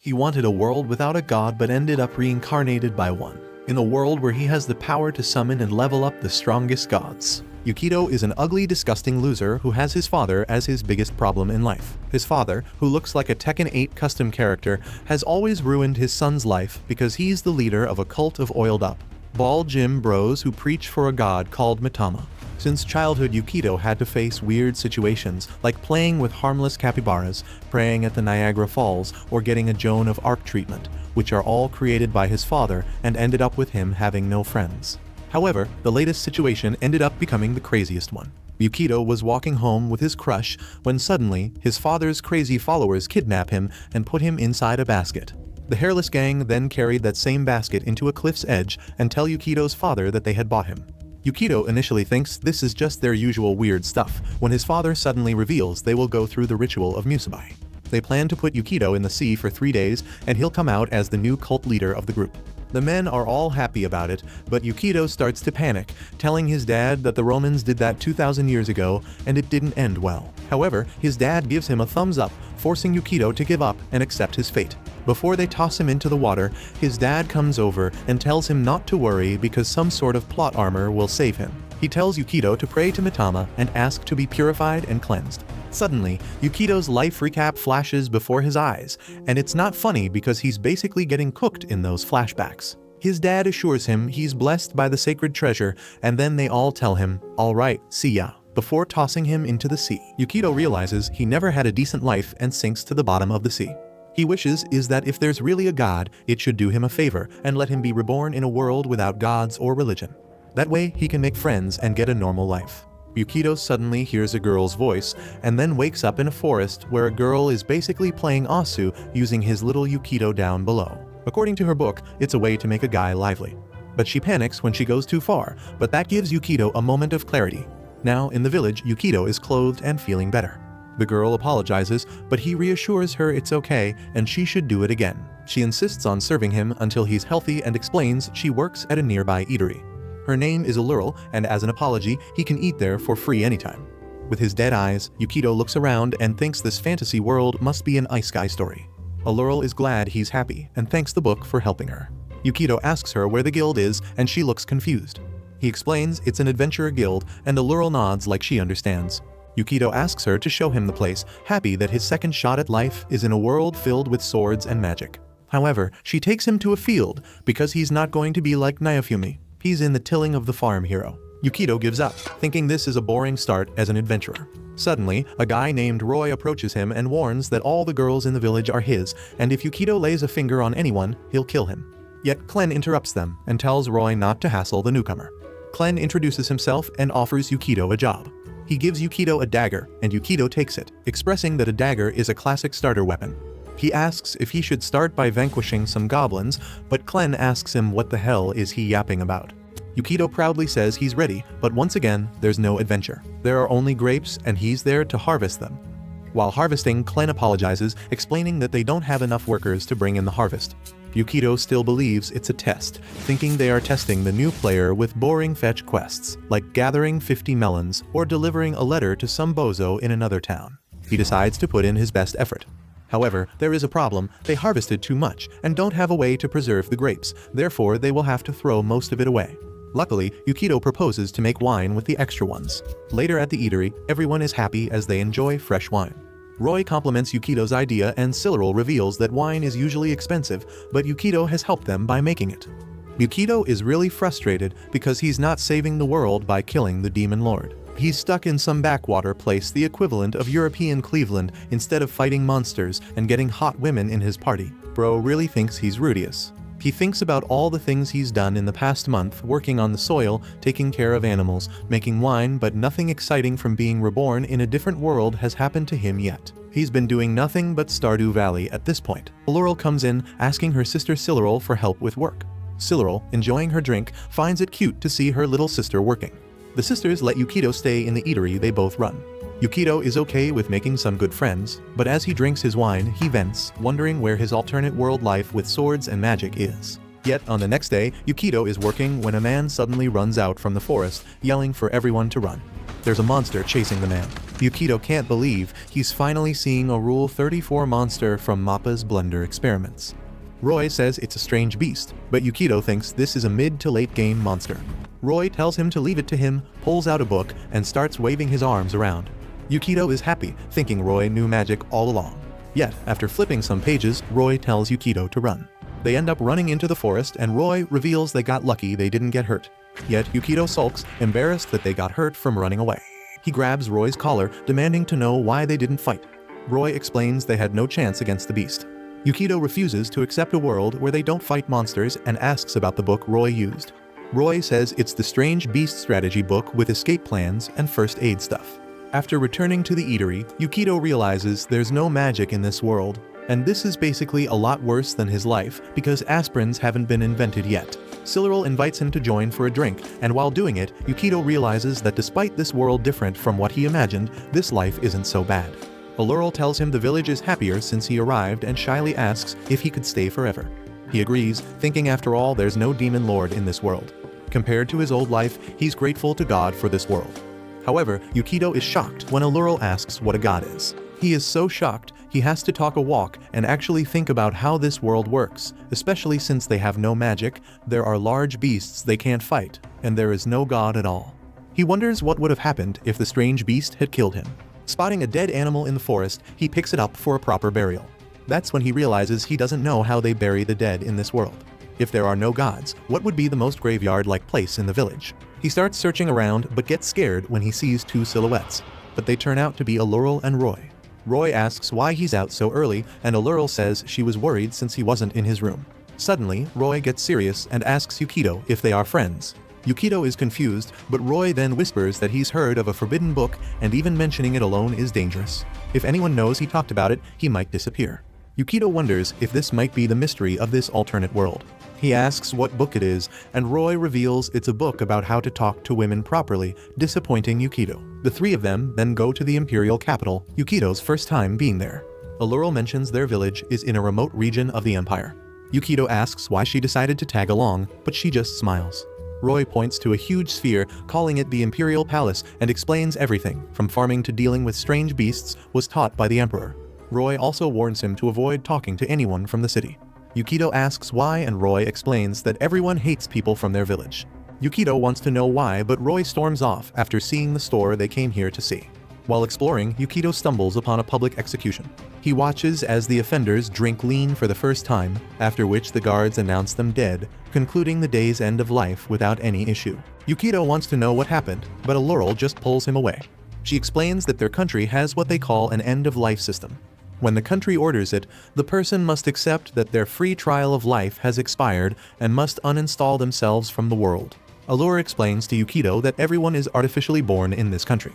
He wanted a world without a god but ended up reincarnated by one, in a world where he has the power to summon and level up the strongest gods. Yukito is an ugly, disgusting loser who has his father as his biggest problem in life. His father, who looks like a Tekken 8 custom character, has always ruined his son's life because he's the leader of a cult of oiled up, bald gym bros who preach for a god called Mitama. Since childhood, Yukito had to face weird situations like playing with harmless capybaras, praying at the Niagara Falls, or getting a Joan of Arc treatment, which are all created by his father and ended up with him having no friends. However, the latest situation ended up becoming the craziest one. Yukito was walking home with his crush when suddenly his father's crazy followers kidnap him and put him inside a basket. The hairless gang then carried that same basket into a cliff's edge and tell Yukito's father that they had bought him. Yukito initially thinks this is just their usual weird stuff, when his father suddenly reveals they will go through the ritual of musubai. They plan to put Yukito in the sea for 3 days and he'll come out as the new cult leader of the group. The men are all happy about it, but Yukito starts to panic, telling his dad that the Romans did that 2,000 years ago and it didn't end well. However, his dad gives him a thumbs up, forcing Yukito to give up and accept his fate. Before they toss him into the water, his dad comes over and tells him not to worry because some sort of plot armor will save him. He tells Yukito to pray to Mitama and ask to be purified and cleansed. Suddenly, Yukito's life recap flashes before his eyes, and it's not funny because he's basically getting cooked in those flashbacks. His dad assures him he's blessed by the sacred treasure, and then they all tell him, "Alright, see ya," before tossing him into the sea. Yukito realizes he never had a decent life and sinks to the bottom of the sea. He wishes is that if there's really a god, it should do him a favor and let him be reborn in a world without gods or religion. That way he can make friends and get a normal life. Yukito suddenly hears a girl's voice and then wakes up in a forest where a girl is basically playing Asu using his little Yukito down below. According to her book, it's a way to make a guy lively. But she panics when she goes too far, but that gives Yukito a moment of clarity. Now, in the village, Yukito is clothed and feeling better. The girl apologizes, but he reassures her it's okay and she should do it again. She insists on serving him until he's healthy and explains she works at a nearby eatery. Her name is Ulurl, and as an apology, he can eat there for free anytime. With his dead eyes, Yukito looks around and thinks this fantasy world must be an ice guy story. Ulurl is glad he's happy and thanks the book for helping her. Yukito asks her where the guild is and she looks confused. He explains it's an adventurer guild and Ulurl nods like she understands. Yukito asks her to show him the place, happy that his second shot at life is in a world filled with swords and magic. However, she takes him to a field because he's not going to be like Naofumi. He's in the tilling of the farm hero. Yukito gives up, thinking this is a boring start as an adventurer. Suddenly, a guy named Roy approaches him and warns that all the girls in the village are his, and if Yukito lays a finger on anyone, he'll kill him. Yet Klen interrupts them and tells Roy not to hassle the newcomer. Klen introduces himself and offers Yukito a job. He gives Yukito a dagger, and Yukito takes it, expressing that a dagger is a classic starter weapon. He asks if he should start by vanquishing some goblins, but Klen asks him what the hell is he yapping about. Yukito proudly says he's ready, but once again, there's no adventure. There are only grapes, and he's there to harvest them. While harvesting, Klen apologizes, explaining that they don't have enough workers to bring in the harvest. Yukito still believes it's a test, thinking they are testing the new player with boring fetch quests, like gathering 50 melons or delivering a letter to some bozo in another town. He decides to put in his best effort. However, there is a problem. They harvested too much and don't have a way to preserve the grapes, therefore they will have to throw most of it away. Luckily, Yukito proposes to make wine with the extra ones. Later at the eatery, everyone is happy as they enjoy fresh wine. Roy compliments Yukito's idea and Silleril reveals that wine is usually expensive, but Yukito has helped them by making it. Yukito is really frustrated because he's not saving the world by killing the Demon Lord. He's stuck in some backwater place, the equivalent of European Cleveland, instead of fighting monsters and getting hot women in his party. Bro really thinks he's Rudius. He thinks about all the things he's done in the past month, working on the soil, taking care of animals, making wine, but nothing exciting from being reborn in a different world has happened to him yet. He's been doing nothing but Stardew Valley at this point. Ulurl comes in, asking her sister Silleril for help with work. Silleril, enjoying her drink, finds it cute to see her little sister working. The sisters let Yukito stay in the eatery they both run. Yukito is okay with making some good friends, but as he drinks his wine, he vents, wondering where his alternate world life with swords and magic is. Yet on the next day, Yukito is working when a man suddenly runs out from the forest, yelling for everyone to run. There's a monster chasing the man. Yukito can't believe he's finally seeing a Rule 34 monster from Mappa's Blender experiments. Roy says it's a strange beast, but Yukito thinks this is a mid to late game monster. Roy tells him to leave it to him, pulls out a book, and starts waving his arms around. Yukito is happy, thinking Roy knew magic all along. Yet, after flipping some pages, Roy tells Yukito to run. They end up running into the forest, and Roy reveals they got lucky they didn't get hurt. Yet Yukito sulks, embarrassed that they got hurt from running away. He grabs Roy's collar, demanding to know why they didn't fight. Roy explains they had no chance against the beast. Yukito refuses to accept a world where they don't fight monsters and asks about the book Roy used. Roy says it's the Strange Beast strategy book with escape plans and first aid stuff. After returning to the eatery, Yukito realizes there's no magic in this world, and this is basically a lot worse than his life because aspirins haven't been invented yet. Siluril invites him to join for a drink, and while doing it, Yukito realizes that despite this world different from what he imagined, this life isn't so bad. Siluril tells him the village is happier since he arrived and shyly asks if he could stay forever. He agrees, thinking after all there's no demon lord in this world. Compared to his old life, he's grateful to God for this world. However, Yukito is shocked when Siluril asks what a god is. He is so shocked, he has to talk a walk and actually think about how this world works, especially since they have no magic, there are large beasts they can't fight, and there is no god at all. He wonders what would have happened if the strange beast had killed him. Spotting a dead animal in the forest, he picks it up for a proper burial. That's when he realizes he doesn't know how they bury the dead in this world. If there are no gods, what would be the most graveyard-like place in the village? He starts searching around but gets scared when he sees two silhouettes, but they turn out to be Siluril and Roy. Roy asks why he's out so early, and Siluril says she was worried since he wasn't in his room. Suddenly, Roy gets serious and asks Yukito if they are friends. Yukito is confused, but Roy then whispers that he's heard of a forbidden book and even mentioning it alone is dangerous. If anyone knows he talked about it, he might disappear. Yukito wonders if this might be the mystery of this alternate world. He asks what book it is, and Roy reveals it's a book about how to talk to women properly, disappointing Yukito. The three of them then go to the imperial capital, Yukito's first time being there. Siluril mentions their village is in a remote region of the empire. Yukito asks why she decided to tag along, but she just smiles. Roy points to a huge sphere, calling it the Imperial Palace, and explains everything, from farming to dealing with strange beasts, was taught by the Emperor. Roy also warns him to avoid talking to anyone from the city. Yukito asks why, and Roy explains that everyone hates people from their village. Yukito wants to know why, but Roy storms off after seeing the store they came here to see. While exploring, Yukito stumbles upon a public execution. He watches as the offenders drink lean for the first time, after which the guards announce them dead, concluding the day's end of life without any issue. Yukito wants to know what happened, but Siluril just pulls him away. She explains that their country has what they call an end-of-life system. When the country orders it, the person must accept that their free trial of life has expired and must uninstall themselves from the world. Siluril explains to Yukito that everyone is artificially born in this country.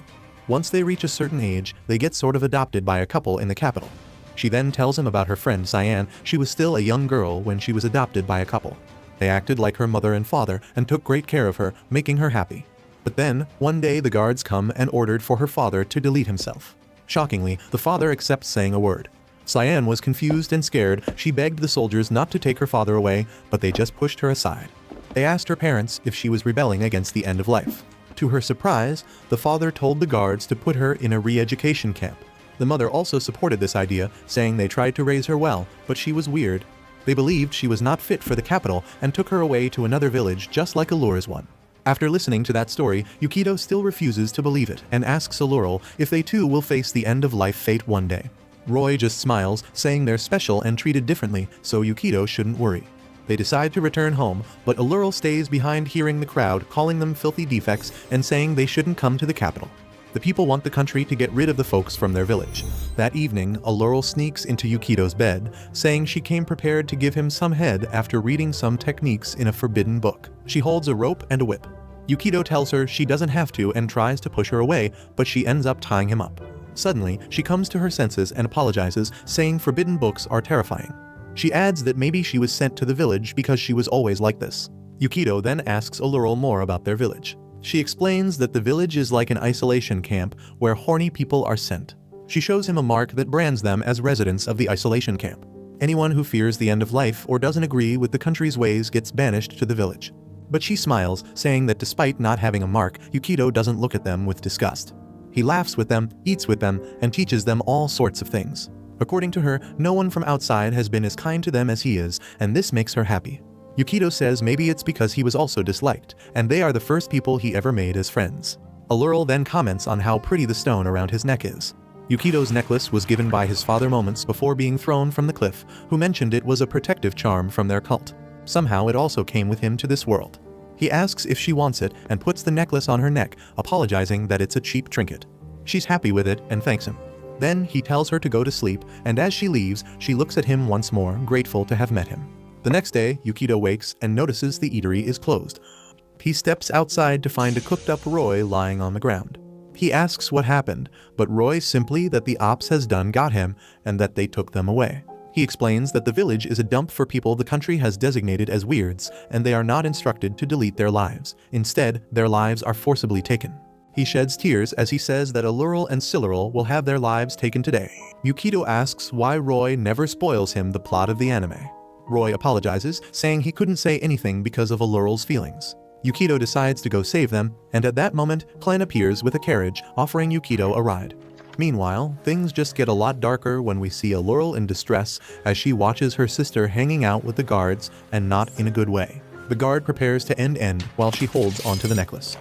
Once they reach a certain age, they get sort of adopted by a couple in the capital. She then tells him about her friend Cyan. She was still a young girl when she was adopted by a couple. They acted like her mother and father and took great care of her, making her happy. But then, one day the guards come and ordered for her father to delete himself. Shockingly, the father accepts saying a word. Cyan was confused and scared. She begged the soldiers not to take her father away, but they just pushed her aside. They asked her parents if she was rebelling against the end of life. To her surprise, the father told the guards to put her in a re-education camp. The mother also supported this idea, saying they tried to raise her well, but she was weird. They believed she was not fit for the capital and took her away to another village just like Silur's one. After listening to that story, Yukito still refuses to believe it and asks Siluril if they too will face the end-of-life fate one day. Roy just smiles, saying they're special and treated differently, so Yukito shouldn't worry. They decide to return home, but Siluril stays behind, hearing the crowd calling them filthy defects and saying they shouldn't come to the capital. The people want the country to get rid of the folks from their village. That evening, Siluril sneaks into Yukito's bed, saying she came prepared to give him some head after reading some techniques in a forbidden book. She holds a rope and a whip. Yukito tells her she doesn't have to and tries to push her away, but she ends up tying him up. Suddenly, she comes to her senses and apologizes, saying forbidden books are terrifying. She adds that maybe she was sent to the village because she was always like this. Yukito then asks Siluril more about their village. She explains that the village is like an isolation camp where horny people are sent. She shows him a mark that brands them as residents of the isolation camp. Anyone who fears the end of life or doesn't agree with the country's ways gets banished to the village. But she smiles, saying that despite not having a mark, Yukito doesn't look at them with disgust. He laughs with them, eats with them, and teaches them all sorts of things. According to her, no one from outside has been as kind to them as he is, and this makes her happy. Yukito says maybe it's because he was also disliked, and they are the first people he ever made as friends. Allurl then comments on how pretty the stone around his neck is. Yukito's necklace was given by his father moments before being thrown from the cliff, who mentioned it was a protective charm from their cult. Somehow it also came with him to this world. He asks if she wants it and puts the necklace on her neck, apologizing that it's a cheap trinket. She's happy with it and thanks him. Then he tells her to go to sleep, and as she leaves, she looks at him once more, grateful to have met him. The next day, Yukito wakes and notices the eatery is closed. He steps outside to find a cooked-up Roy lying on the ground. He asks what happened, but Roy simply that the ops has done got him and that they took them away. He explains that the village is a dump for people the country has designated as weirds, and they are not instructed to delete their lives. Instead, their lives are forcibly taken. He sheds tears as he says that Allurl and Silurl will have their lives taken today. Yukito asks why Roy never spoils him the plot of the anime. Roy apologizes, saying he couldn't say anything because of Allurl's feelings. Yukito decides to go save them, and at that moment, Clan appears with a carriage, offering Yukito a ride. Meanwhile, things just get a lot darker when we see Allurl in distress as she watches her sister hanging out with the guards, and not in a good way. The guard prepares to end while she holds onto the necklace.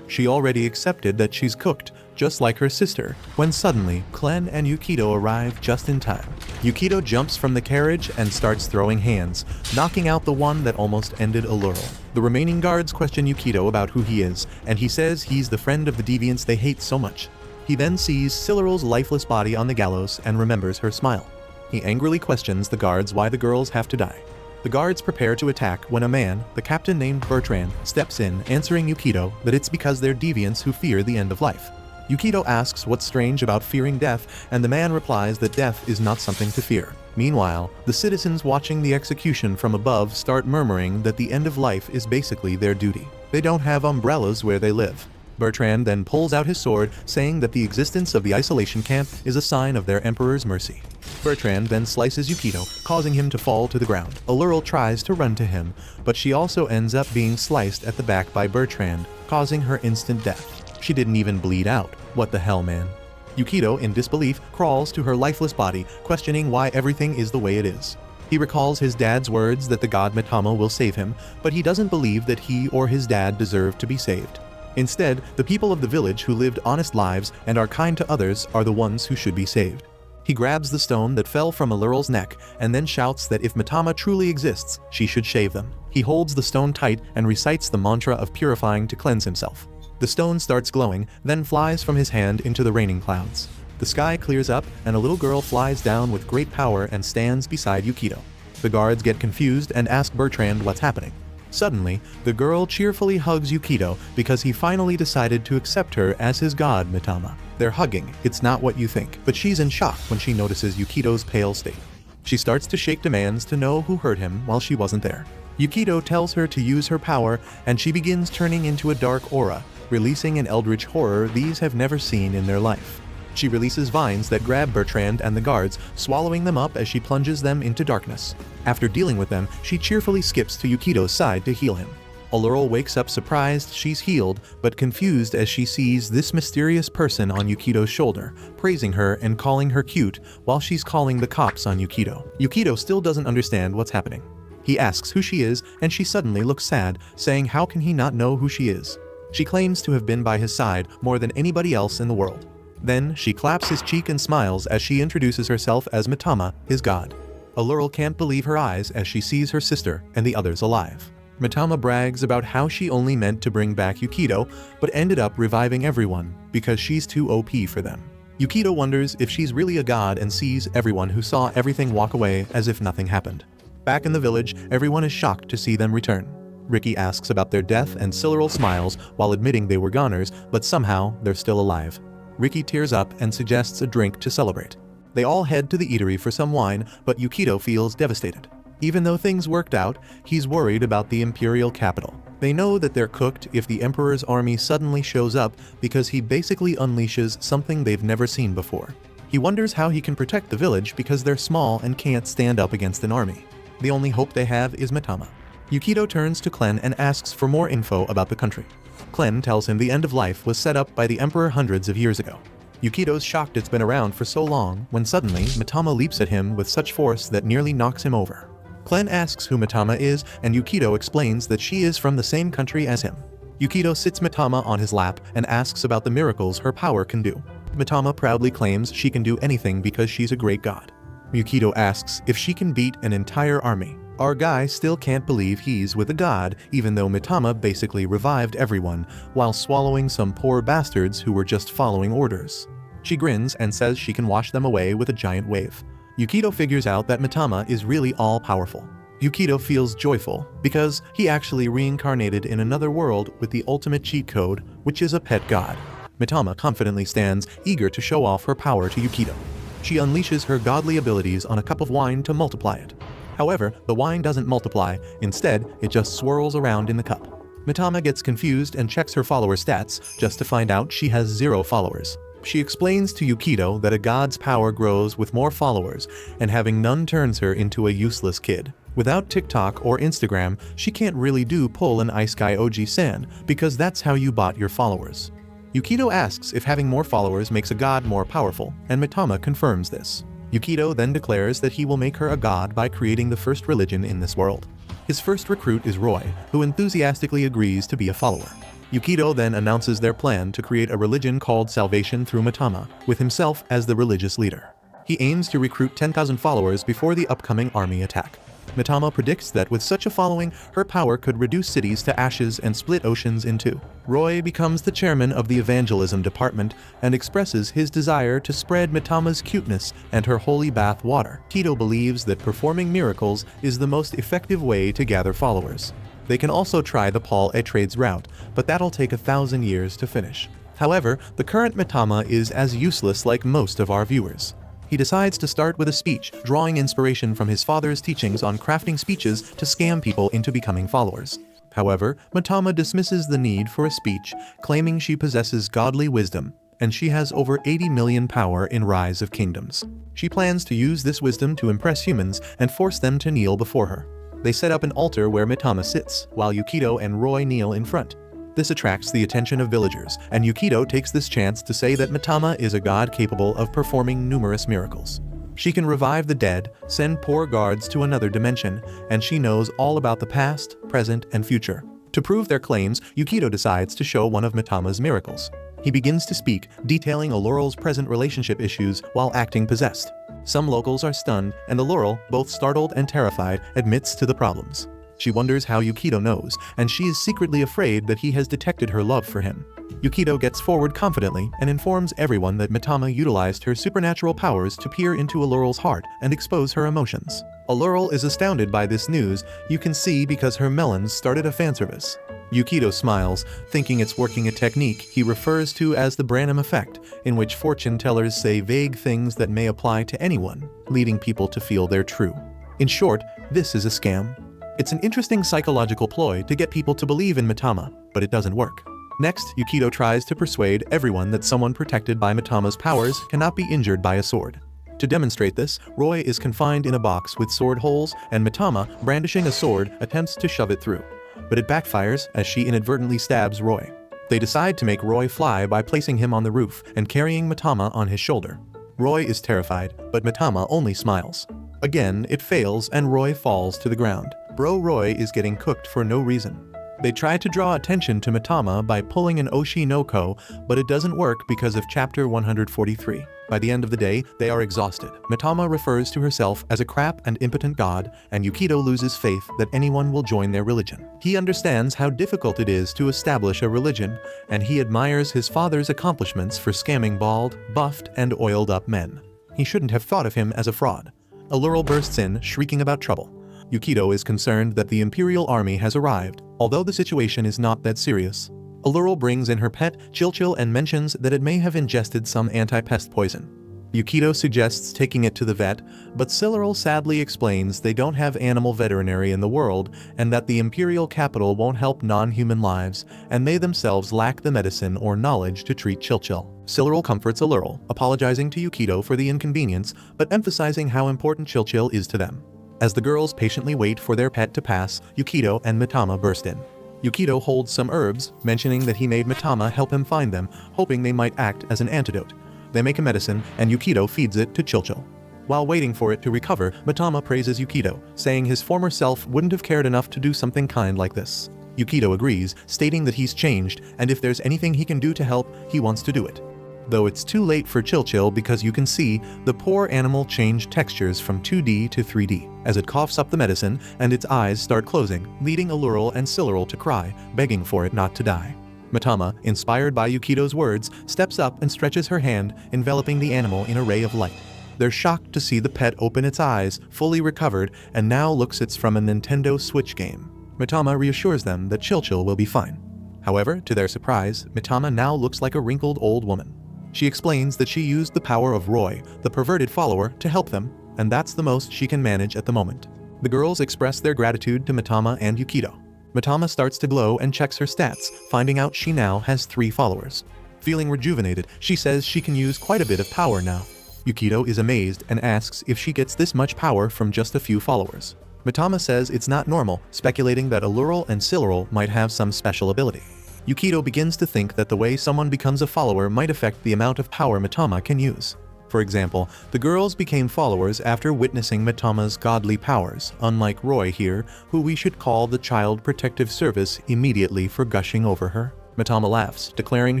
She already accepted that she's cooked, just like her sister, when suddenly, Clan and Yukito arrive just in time. Yukito jumps from the carriage and starts throwing hands, knocking out the one that almost ended Allurl. The remaining guards question Yukito about who he is, and he says he's the friend of the deviants they hate so much. He then sees Silurl's lifeless body on the gallows and remembers her smile. He angrily questions the guards why the girls have to die. The guards prepare to attack when a man, the captain named Bertrand, steps in, answering Yukito that it's because they're deviants who fear the end of life. Yukito asks what's strange about fearing death, and the man replies that death is not something to fear. Meanwhile, the citizens watching the execution from above start murmuring that the end of life is basically their duty. They don't have umbrellas where they live. Bertrand then pulls out his sword, saying that the existence of the isolation camp is a sign of their emperor's mercy. Bertrand then slices Yukito, causing him to fall to the ground. Allurl tries to run to him, but she also ends up being sliced at the back by Bertrand, causing her instant death. She didn't even bleed out. What the hell, man? Yukito, in disbelief, crawls to her lifeless body, questioning why everything is the way it is. He recalls his dad's words that the god Mitama will save him, but he doesn't believe that he or his dad deserve to be saved. Instead, the people of the village who lived honest lives and are kind to others are the ones who should be saved. He grabs the stone that fell from Allurl's neck and then shouts that if Mitama truly exists, she should shave them. He holds the stone tight and recites the mantra of purifying to cleanse himself. The stone starts glowing, then flies from his hand into the raining clouds. The sky clears up and a little girl flies down with great power and stands beside Yukito. The guards get confused and ask Bertrand what's happening. Suddenly, the girl cheerfully hugs Yukito because he finally decided to accept her as his god Mitama. They're hugging, it's not what you think, but she's in shock when she notices Yukito's pale state. She starts to shake demands to know who hurt him while she wasn't there. Yukito tells her to use her power, and she begins turning into a dark aura, releasing an eldritch horror these have never seen in their life. She releases vines that grab Bertrand and the guards, swallowing them up as she plunges them into darkness. After dealing with them, she cheerfully skips to Yukito's side to heal him. Allurl wakes up surprised she's healed, but confused as she sees this mysterious person on Yukito's shoulder, praising her and calling her cute while she's calling the cops on Yukito. Yukito still doesn't understand what's happening. He asks who she is, and she suddenly looks sad, saying how can he not know who she is? She claims to have been by his side more than anybody else in the world. Then, she claps his cheek and smiles as she introduces herself as Mitama, his god. Allurl can't believe her eyes as she sees her sister and the others alive. Mitama brags about how she only meant to bring back Yukito, but ended up reviving everyone because she's too OP for them. Yukito wonders if she's really a god and sees everyone who saw everything walk away as if nothing happened. Back in the village, everyone is shocked to see them return. Ricky asks about their death and Silurl smiles while admitting they were goners, but somehow they're still alive. Ricky tears up and suggests a drink to celebrate. They all head to the eatery for some wine, but Yukito feels devastated. Even though things worked out, he's worried about the imperial capital. They know that they're cooked if the emperor's army suddenly shows up because he basically unleashes something they've never seen before. He wonders how he can protect the village because they're small and can't stand up against an army. The only hope they have is Mitama. Yukito turns to Clan and asks for more info about the country. Clen tells him the end of life was set up by the Emperor hundreds of years ago. Yukito's shocked it's been around for so long when suddenly Mitama leaps at him with such force that nearly knocks him over. Clen asks who Mitama is, and Yukito explains that she is from the same country as him. Yukito sits Mitama on his lap and asks about the miracles her power can do. Mitama proudly claims she can do anything because she's a great god. Yukito asks if she can beat an entire army. Our guy still can't believe he's with a god, even though Mitama basically revived everyone while swallowing some poor bastards who were just following orders. She grins and says she can wash them away with a giant wave. Yukito figures out that Mitama is really all-powerful. Yukito feels joyful because he actually reincarnated in another world with the ultimate cheat code, which is a pet god. Mitama confidently stands, eager to show off her power to Yukito. She unleashes her godly abilities on a cup of wine to multiply it. However, the wine doesn't multiply, instead, it just swirls around in the cup. Mitama gets confused and checks her follower stats just to find out she has 0 followers. She explains to Yukito that a god's power grows with more followers, and having none turns her into a useless kid. Without TikTok or Instagram, she can't really do pull an Ice Guy OG San, because that's how you bought your followers. Yukito asks if having more followers makes a god more powerful, and Mitama confirms this. Yukito then declares that he will make her a god by creating the first religion in this world. His first recruit is Roy, who enthusiastically agrees to be a follower. Yukito then announces their plan to create a religion called Salvation through Mitama, with himself as the religious leader. He aims to recruit 10,000 followers before the upcoming army attack. Mitama predicts that with such a following, her power could reduce cities to ashes and split oceans in two. Roy becomes the chairman of the evangelism department and expresses his desire to spread Mitama's cuteness and her holy bath water. Yukito believes that performing miracles is the most effective way to gather followers. They can also try the Paul Atreides route, but that'll take 1,000 years to finish. However, the current Mitama is as useless like most of our viewers. He decides to start with a speech, drawing inspiration from his father's teachings on crafting speeches to scam people into becoming followers. However, Mitama dismisses the need for a speech, claiming she possesses godly wisdom, and she has over 80 million power in Rise of Kingdoms. She plans to use this wisdom to impress humans and force them to kneel before her. They set up an altar where Mitama sits, while Yukito and Roy kneel in front. This attracts the attention of villagers, and Yukito takes this chance to say that Mitama is a god capable of performing numerous miracles. She can revive the dead, send poor guards to another dimension, and she knows all about the past, present, and future. To prove their claims, Yukito decides to show one of Mitama's miracles. He begins to speak, detailing Allural's present relationship issues while acting possessed. Some locals are stunned, and Allural, both startled and terrified, admits to the problems. She wonders how Yukito knows, and she is secretly afraid that he has detected her love for him. Yukito gets forward confidently and informs everyone that Mitama utilized her supernatural powers to peer into Allural's heart and expose her emotions. Allural is astounded by this news, you can see because her melons started a fanservice. Yukito smiles, thinking it's working a technique he refers to as the Branham effect, in which fortune tellers say vague things that may apply to anyone, leading people to feel they're true. In short, this is a scam. It's an interesting psychological ploy to get people to believe in Mitama, but it doesn't work. Next, Yukito tries to persuade everyone that someone protected by Mitama's powers cannot be injured by a sword. To demonstrate this, Roy is confined in a box with sword holes, and Mitama, brandishing a sword, attempts to shove it through. But it backfires as she inadvertently stabs Roy. They decide to make Roy fly by placing him on the roof and carrying Mitama on his shoulder. Roy is terrified, but Mitama only smiles. Again, it fails and Roy falls to the ground. Bro Roy is getting cooked for no reason. They try to draw attention to Mitama by pulling an Oshi no Ko, but it doesn't work because of chapter 143. By the end of the day, they are exhausted. Mitama refers to herself as a crap and impotent god, and Yukito loses faith that anyone will join their religion. He understands how difficult it is to establish a religion, and he admires his father's accomplishments for scamming bald, buffed, and oiled-up men. He shouldn't have thought of him as a fraud. Allural bursts in, shrieking about trouble. Yukito is concerned that the Imperial army has arrived, although the situation is not that serious. Allural brings in her pet, Chilchil, and mentions that it may have ingested some anti-pest poison. Yukito suggests taking it to the vet, but Siluril sadly explains they don't have animal veterinary in the world and that the Imperial capital won't help non-human lives, and they themselves lack the medicine or knowledge to treat Chilchil. Siluril comforts Allural, apologizing to Yukito for the inconvenience, but emphasizing how important Chilchil is to them. As the girls patiently wait for their pet to pass, Yukito and Mitama burst in. Yukito holds some herbs, mentioning that he made Mitama help him find them, hoping they might act as an antidote. They make a medicine, and Yukito feeds it to Chilchil. While waiting for it to recover, Mitama praises Yukito, saying his former self wouldn't have cared enough to do something kind like this. Yukito agrees, stating that he's changed, and if there's anything he can do to help, he wants to do it. Though it's too late for Chilchil because you can see the poor animal change textures from 2D to 3D as it coughs up the medicine and its eyes start closing, leading Allural and Sillural to cry, begging for it not to die. Mitama, inspired by Yukito's words, steps up and stretches her hand, enveloping the animal in a ray of light. They're shocked to see the pet open its eyes, fully recovered, and now looks it's from a Nintendo Switch game. Mitama reassures them that Chilchil will be fine. However, to their surprise, Mitama now looks like a wrinkled old woman. She explains that she used the power of Roy, the perverted follower, to help them, and that's the most she can manage at the moment. The girls express their gratitude to Mitama and Yukito. Mitama starts to glow and checks her stats, finding out she now has 3 followers. Feeling rejuvenated, she says she can use quite a bit of power now. Yukito is amazed and asks if she gets this much power from just a few followers. Mitama says it's not normal, speculating that Allural and Sillural might have some special ability. Yukito begins to think that the way someone becomes a follower might affect the amount of power Mitama can use. For example, the girls became followers after witnessing Mitama's godly powers, unlike Roy here, who we should call the Child Protective Service immediately for gushing over her. Mitama laughs, declaring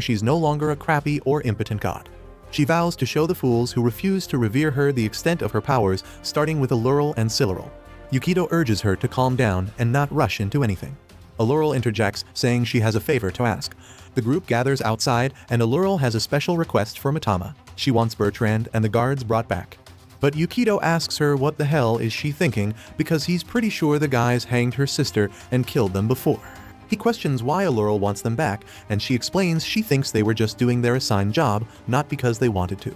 she's no longer a crappy or impotent god. She vows to show the fools who refuse to revere her the extent of her powers, starting with Allural and Sillural. Yukito urges her to calm down and not rush into anything. Allural interjects, saying she has a favor to ask. The group gathers outside, and Allural has a special request for Mitama. She wants Bertrand and the guards brought back. But Yukito asks her what the hell is she thinking, because he's pretty sure the guys hanged her sister and killed them before. He questions why Allural wants them back, and she explains she thinks they were just doing their assigned job, not because they wanted to.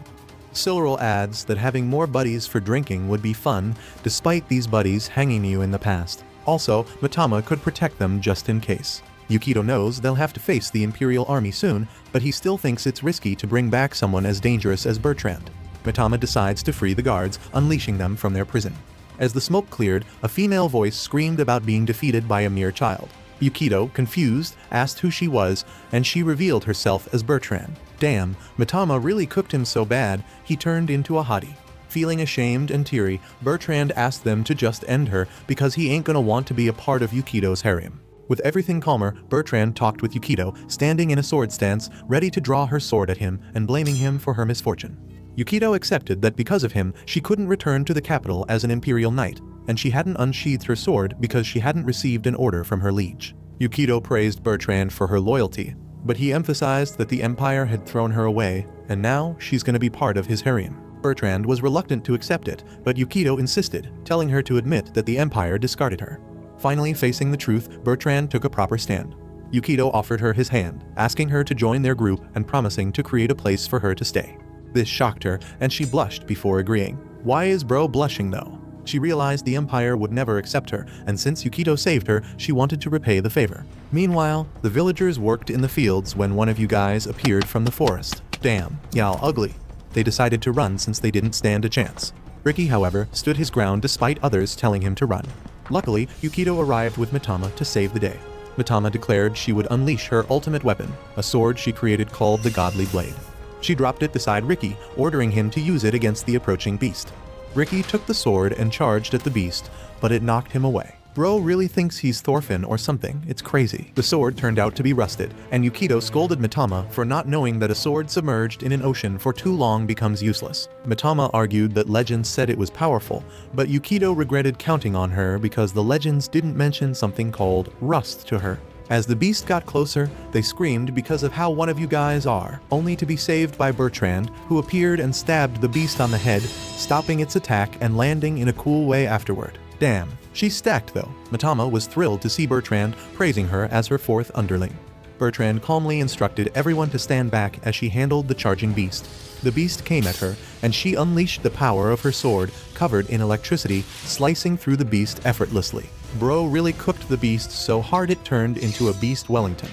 Sillural adds that having more buddies for drinking would be fun, despite these buddies hanging you in the past. Also, Mitama could protect them just in case. Yukito knows they'll have to face the Imperial Army soon, but he still thinks it's risky to bring back someone as dangerous as Bertrand. Mitama decides to free the guards, unleashing them from their prison. As the smoke cleared, a female voice screamed about being defeated by a mere child. Yukito, confused, asked who she was, and she revealed herself as Bertrand. Damn, Mitama really cooked him so bad, he turned into a hottie. Feeling ashamed and teary, Bertrand asked them to just end her because he ain't gonna want to be a part of Yukito's harem. With everything calmer, Bertrand talked with Yukito, standing in a sword stance, ready to draw her sword at him and blaming him for her misfortune. Yukito accepted that because of him, she couldn't return to the capital as an Imperial Knight, and she hadn't unsheathed her sword because she hadn't received an order from her liege. Yukito praised Bertrand for her loyalty, but he emphasized that the Empire had thrown her away, and now she's gonna be part of his harem. Bertrand was reluctant to accept it, but Yukito insisted, telling her to admit that the Empire discarded her. Finally facing the truth, Bertrand took a proper stand. Yukito offered her his hand, asking her to join their group and promising to create a place for her to stay. This shocked her, and she blushed before agreeing. Why is bro blushing though? She realized the Empire would never accept her, and since Yukito saved her, she wanted to repay the favor. Meanwhile, the villagers worked in the fields when one of you guys appeared from the forest. Damn, y'all ugly. They decided to run since they didn't stand a chance. Ricky, however, stood his ground despite others telling him to run. Luckily, Yukito arrived with Mitama to save the day. Mitama declared she would unleash her ultimate weapon, a sword she created called the Godly Blade. She dropped it beside Ricky, ordering him to use it against the approaching beast. Ricky took the sword and charged at the beast, but it knocked him away. Bro really thinks he's Thorfinn or something, it's crazy. The sword turned out to be rusted, and Yukito scolded Mitama for not knowing that a sword submerged in an ocean for too long becomes useless. Mitama argued that legends said it was powerful, but Yukito regretted counting on her because the legends didn't mention something called rust to her. As the beast got closer, they screamed because of how one of you guys are, only to be saved by Bertrand, who appeared and stabbed the beast on the head, stopping its attack and landing in a cool way afterward. Damn. She's stacked though. Mitama was thrilled to see Bertrand, praising her as her 4th underling. Bertrand calmly instructed everyone to stand back as she handled the charging beast. The beast came at her, and she unleashed the power of her sword, covered in electricity, slicing through the beast effortlessly. Bro really cooked the beast so hard it turned into a beast Wellington.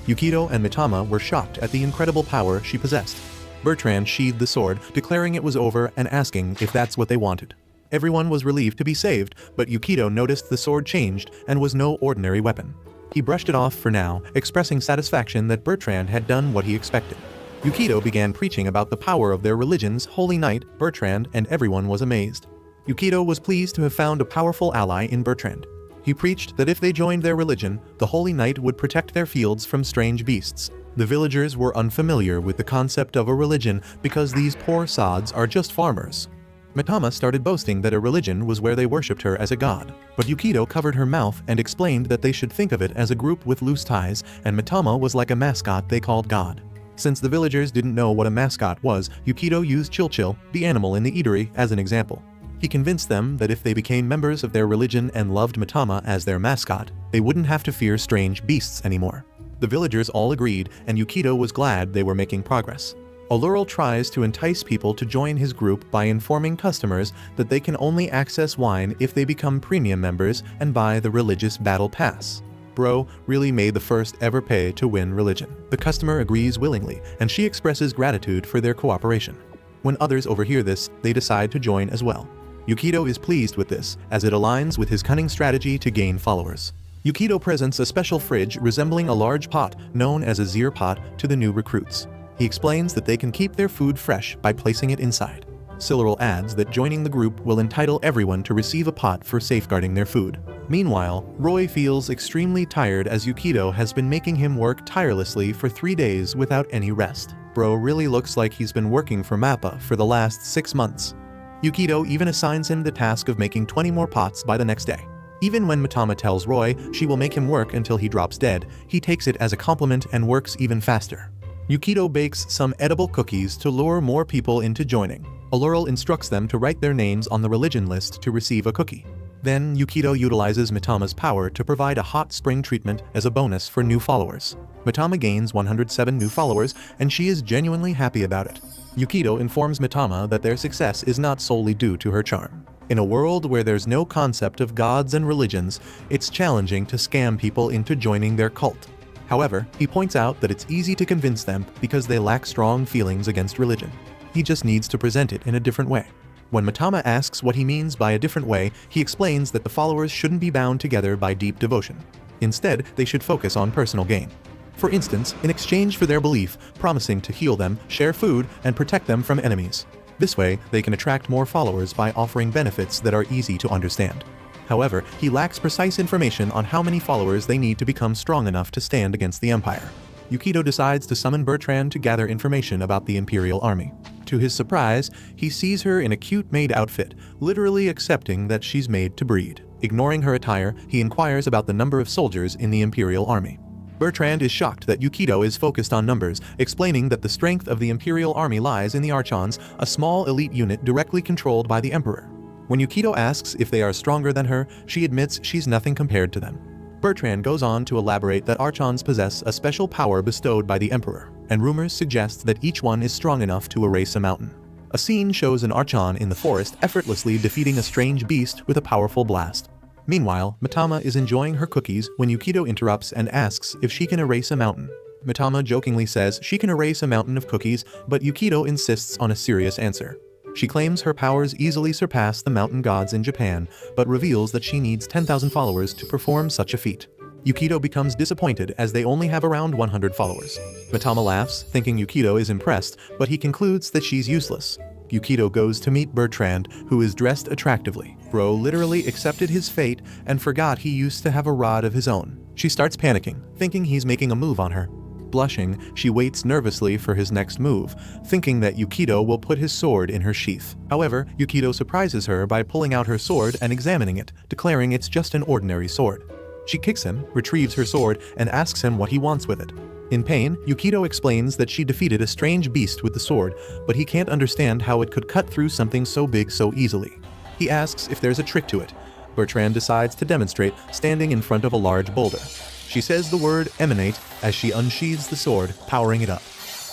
Yukito and Mitama were shocked at the incredible power she possessed. Bertrand sheathed the sword, declaring it was over and asking if that's what they wanted. Everyone was relieved to be saved, but Yukito noticed the sword changed and was no ordinary weapon. He brushed it off for now, expressing satisfaction that Bertrand had done what he expected. Yukito began preaching about the power of their religion's holy knight, Bertrand, and everyone was amazed. Yukito was pleased to have found a powerful ally in Bertrand. He preached that if they joined their religion, the holy knight would protect their fields from strange beasts. The villagers were unfamiliar with the concept of a religion because these poor sods are just farmers. Mitama started boasting that a religion was where they worshipped her as a god, but Yukito covered her mouth and explained that they should think of it as a group with loose ties, and Mitama was like a mascot they called God. Since the villagers didn't know what a mascot was, Yukito used Chilchil, the animal in the eatery, as an example. He convinced them that if they became members of their religion and loved Mitama as their mascot, they wouldn't have to fear strange beasts anymore. The villagers all agreed, and Yukito was glad they were making progress. Oluril tries to entice people to join his group by informing customers that they can only access wine if they become premium members and buy the religious battle pass. Bro really made the first ever pay to win religion. The customer agrees willingly, and she expresses gratitude for their cooperation. When others overhear this, they decide to join as well. Yukito is pleased with this, as it aligns with his cunning strategy to gain followers. Yukito presents a special fridge resembling a large pot, known as a zir pot, to the new recruits. He explains that they can keep their food fresh by placing it inside. Siluril adds that joining the group will entitle everyone to receive a pot for safeguarding their food. Meanwhile, Roy feels extremely tired as Yukito has been making him work tirelessly for 3 days without any rest. Bro really looks like he's been working for Mappa for the last 6 months. Yukito even assigns him the task of making 20 more pots by the next day. Even when Mitama tells Roy she will make him work until he drops dead, he takes it as a compliment and works even faster. Yukito bakes some edible cookies to lure more people into joining. Oluril instructs them to write their names on the religion list to receive a cookie. Then Yukito utilizes Mitama's power to provide a hot spring treatment as a bonus for new followers. Mitama gains 107 new followers, and she is genuinely happy about it. Yukito informs Mitama that their success is not solely due to her charm. In a world where there's no concept of gods and religions, it's challenging to scam people into joining their cult. However, he points out that it's easy to convince them because they lack strong feelings against religion. He just needs to present it in a different way. When Mitama asks what he means by a different way, he explains that the followers shouldn't be bound together by deep devotion. Instead, they should focus on personal gain. For instance, in exchange for their belief, promising to heal them, share food, and protect them from enemies. This way, they can attract more followers by offering benefits that are easy to understand. However, he lacks precise information on how many followers they need to become strong enough to stand against the Empire. Yukito decides to summon Bertrand to gather information about the Imperial Army. To his surprise, he sees her in a cute maid outfit, literally accepting that she's made to breed. Ignoring her attire, he inquires about the number of soldiers in the Imperial Army. Bertrand is shocked that Yukito is focused on numbers, explaining that the strength of the Imperial Army lies in the Archons, a small elite unit directly controlled by the Emperor. When Yukito asks if they are stronger than her, she admits she's nothing compared to them. Bertrand goes on to elaborate that Archons possess a special power bestowed by the Emperor, and rumors suggest that each one is strong enough to erase a mountain. A scene shows an Archon in the forest effortlessly defeating a strange beast with a powerful blast. Meanwhile, Mitama is enjoying her cookies when Yukito interrupts and asks if she can erase a mountain. Mitama jokingly says she can erase a mountain of cookies, but Yukito insists on a serious answer. She claims her powers easily surpass the mountain gods in Japan, but reveals that she needs 10,000 followers to perform such a feat. Yukito becomes disappointed as they only have around 100 followers. Mitama laughs, thinking Yukito is impressed, but he concludes that she's useless. Yukito goes to meet Bertrand, who is dressed attractively. Bro literally accepted his fate and forgot he used to have a rod of his own. She starts panicking, thinking he's making a move on her. Blushing, she waits nervously for his next move, thinking that Yukito will put his sword in her sheath. However, Yukito surprises her by pulling out her sword and examining it, declaring it's just an ordinary sword. She kicks him, retrieves her sword, and asks him what he wants with it. In pain, Yukito explains that she defeated a strange beast with the sword, but he can't understand how it could cut through something so big so easily. He asks if there's a trick to it. Bertrand decides to demonstrate, standing in front of a large boulder. She says the word emanate as she unsheathes the sword, powering it up.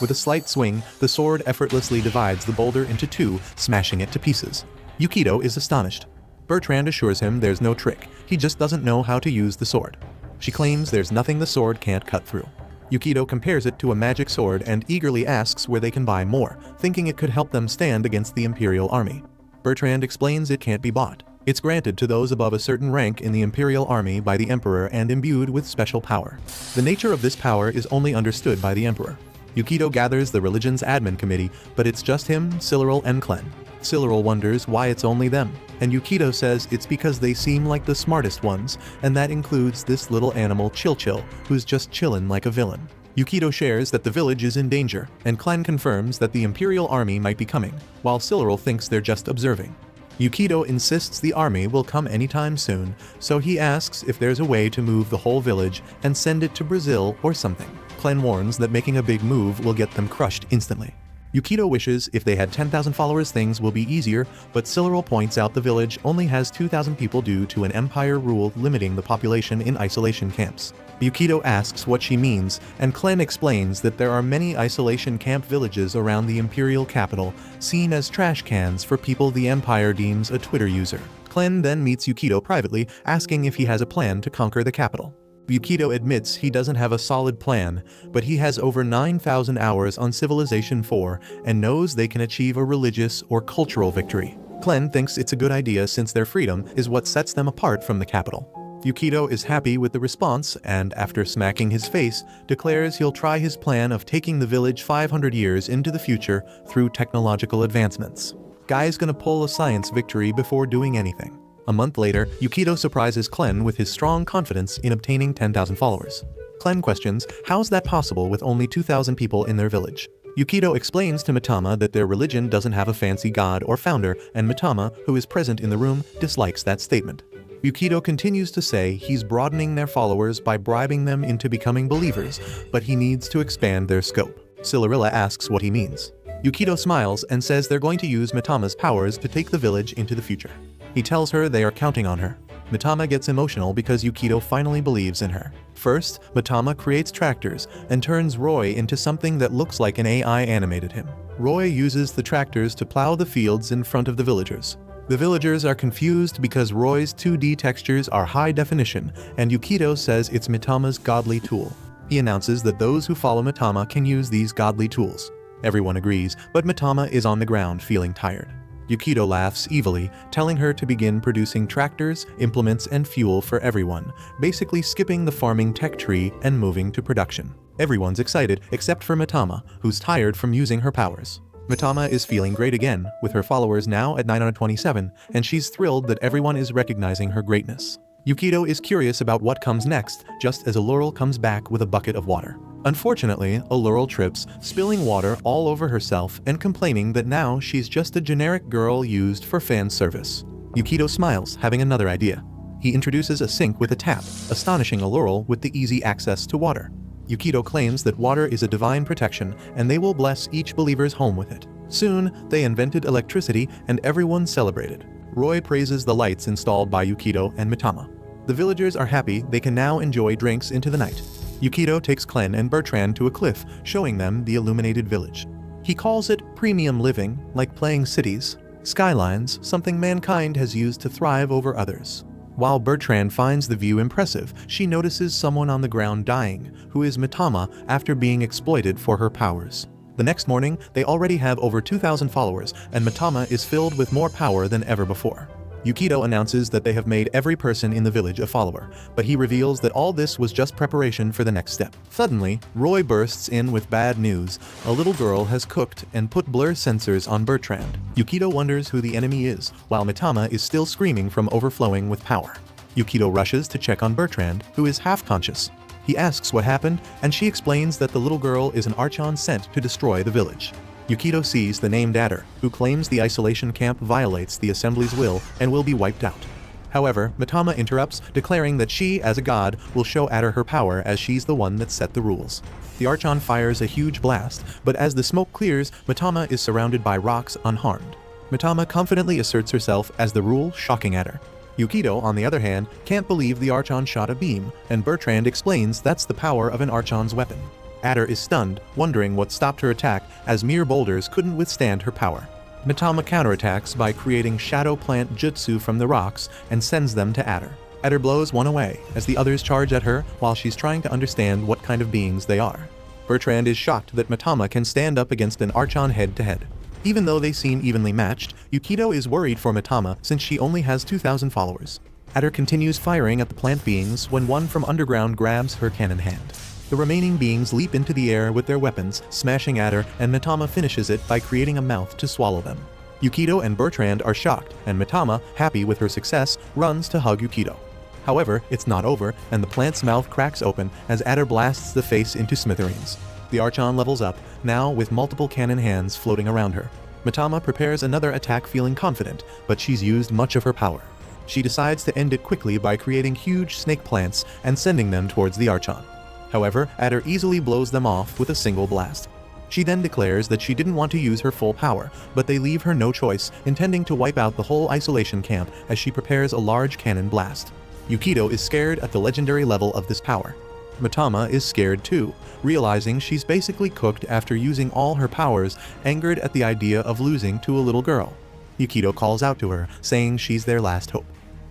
With a slight swing, the sword effortlessly divides the boulder into two, smashing it to pieces. Yukito is astonished. Bertrand assures him there's no trick, he just doesn't know how to use the sword. She claims there's nothing the sword can't cut through. Yukito compares it to a magic sword and eagerly asks where they can buy more, thinking it could help them stand against the Imperial Army. Bertrand explains it can't be bought. It's granted to those above a certain rank in the Imperial Army by the Emperor and imbued with special power. The nature of this power is only understood by the Emperor. Yukito gathers the religion's admin committee, but it's just him, Siluril, and Klen. Siluril wonders why it's only them, and Yukito says it's because they seem like the smartest ones, and that includes this little animal Chill, who's just chillin' like a villain. Yukito shares that the village is in danger, and Klen confirms that the Imperial Army might be coming, while Siluril thinks they're just observing. Yukito insists the army will come anytime soon, so he asks if there's a way to move the whole village and send it to Brazil or something. Klen warns that making a big move will get them crushed instantly. Yukito wishes if they had 10,000 followers things will be easier, but Siluril points out the village only has 2,000 people due to an empire rule limiting the population in isolation camps. Yukito asks what she means, and Klen explains that there are many isolation camp villages around the imperial capital, seen as trash cans for people the empire deems a Twitter user. Klen then meets Yukito privately, asking if he has a plan to conquer the capital. Yukito admits he doesn't have a solid plan, but he has over 9,000 hours on Civilization 4 and knows they can achieve a religious or cultural victory. Klen thinks it's a good idea since their freedom is what sets them apart from the capital. Yukito is happy with the response and, after smacking his face, declares he'll try his plan of taking the village 500 years into the future through technological advancements. Guy's gonna pull a science victory before doing anything. A month later, Yukito surprises Klen with his strong confidence in obtaining 10,000 followers. Klen questions, how's that possible with only 2,000 people in their village? Yukito explains to Mitama that their religion doesn't have a fancy god or founder, and Mitama, who is present in the room, dislikes that statement. Yukito continues to say he's broadening their followers by bribing them into becoming believers, but he needs to expand their scope. Silurilla asks what he means. Yukito smiles and says they're going to use Mitama's powers to take the village into the future. He tells her they are counting on her. Mitama gets emotional because Yukito finally believes in her. First, Mitama creates tractors and turns Roy into something that looks like an AI animated him. Roy uses the tractors to plow the fields in front of the villagers. The villagers are confused because Roy's 2D textures are high definition, and Yukito says it's Mitama's godly tool. He announces that those who follow Mitama can use these godly tools. Everyone agrees, but Mitama is on the ground feeling tired. Yukito laughs evilly, telling her to begin producing tractors, implements, and fuel for everyone, basically skipping the farming tech tree and moving to production. Everyone's excited except for Mitama, who's tired from using her powers. Mitama is feeling great again, with her followers now at 927, and she's thrilled that everyone is recognizing her greatness. Yukito is curious about what comes next, just as Alluril comes back with a bucket of water. Unfortunately, Alluril trips, spilling water all over herself and complaining that now she's just a generic girl used for fan service. Yukito smiles, having another idea. He introduces a sink with a tap, astonishing Alluril with the easy access to water. Yukito claims that water is a divine protection and they will bless each believer's home with it. Soon, they invented electricity and everyone celebrated. Roy praises the lights installed by Yukito and Mitama. The villagers are happy they can now enjoy drinks into the night. Yukito takes Klen and Bertrand to a cliff, showing them the illuminated village. He calls it premium living, like playing cities, skylines, something mankind has used to thrive over others. While Bertrand finds the view impressive, she notices someone on the ground dying, who is Mitama after being exploited for her powers. The next morning, they already have over 2,000 followers, and Mitama is filled with more power than ever before. Yukito announces that they have made every person in the village a follower, but he reveals that all this was just preparation for the next step. Suddenly, Roy bursts in with bad news. A little girl has cooked and put blur sensors on Bertrand. Yukito wonders who the enemy is, while Mitama is still screaming from overflowing with power. Yukito rushes to check on Bertrand, who is half-conscious. He asks what happened, and she explains that the little girl is an Archon sent to destroy the village. Yukito sees the named Adder, who claims the isolation camp violates the Assembly's will and will be wiped out. However, Mitama interrupts, declaring that she, as a god, will show Adder her power as she's the one that set the rules. The Archon fires a huge blast, but as the smoke clears, Mitama is surrounded by rocks unharmed. Mitama confidently asserts herself as the rule, shocking Adder. Yukito, on the other hand, can't believe the Archon shot a beam, and Bertrand explains that's the power of an Archon's weapon. Adder is stunned, wondering what stopped her attack, as mere boulders couldn't withstand her power. Mitama counterattacks by creating shadow plant jutsu from the rocks and sends them to Adder. Adder blows one away, as the others charge at her while she's trying to understand what kind of beings they are. Bertrand is shocked that Mitama can stand up against an Archon head-to-head. Even though they seem evenly matched, Yukito is worried for Mitama since she only has 2,000 followers. Adder continues firing at the plant beings when one from underground grabs her cannon hand. The remaining beings leap into the air with their weapons, smashing Adder, and Mitama finishes it by creating a mouth to swallow them. Yukito and Bertrand are shocked, and Mitama, happy with her success, runs to hug Yukito. However, it's not over, and the plant's mouth cracks open as Adder blasts the face into smithereens. The Archon levels up, now with multiple cannon hands floating around her. Mitama prepares another attack feeling confident, but she's used much of her power. She decides to end it quickly by creating huge snake plants and sending them towards the Archon. However, Adder easily blows them off with a single blast. She then declares that she didn't want to use her full power, but they leave her no choice, intending to wipe out the whole isolation camp as she prepares a large cannon blast. Yukito is scared at the legendary level of this power. Mitama is scared too, realizing she's basically cooked after using all her powers, angered at the idea of losing to a little girl. Yukito calls out to her, saying she's their last hope.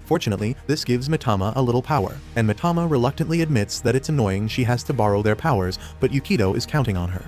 Fortunately, this gives Mitama a little power, and Mitama reluctantly admits that it's annoying she has to borrow their powers, but Yukito is counting on her.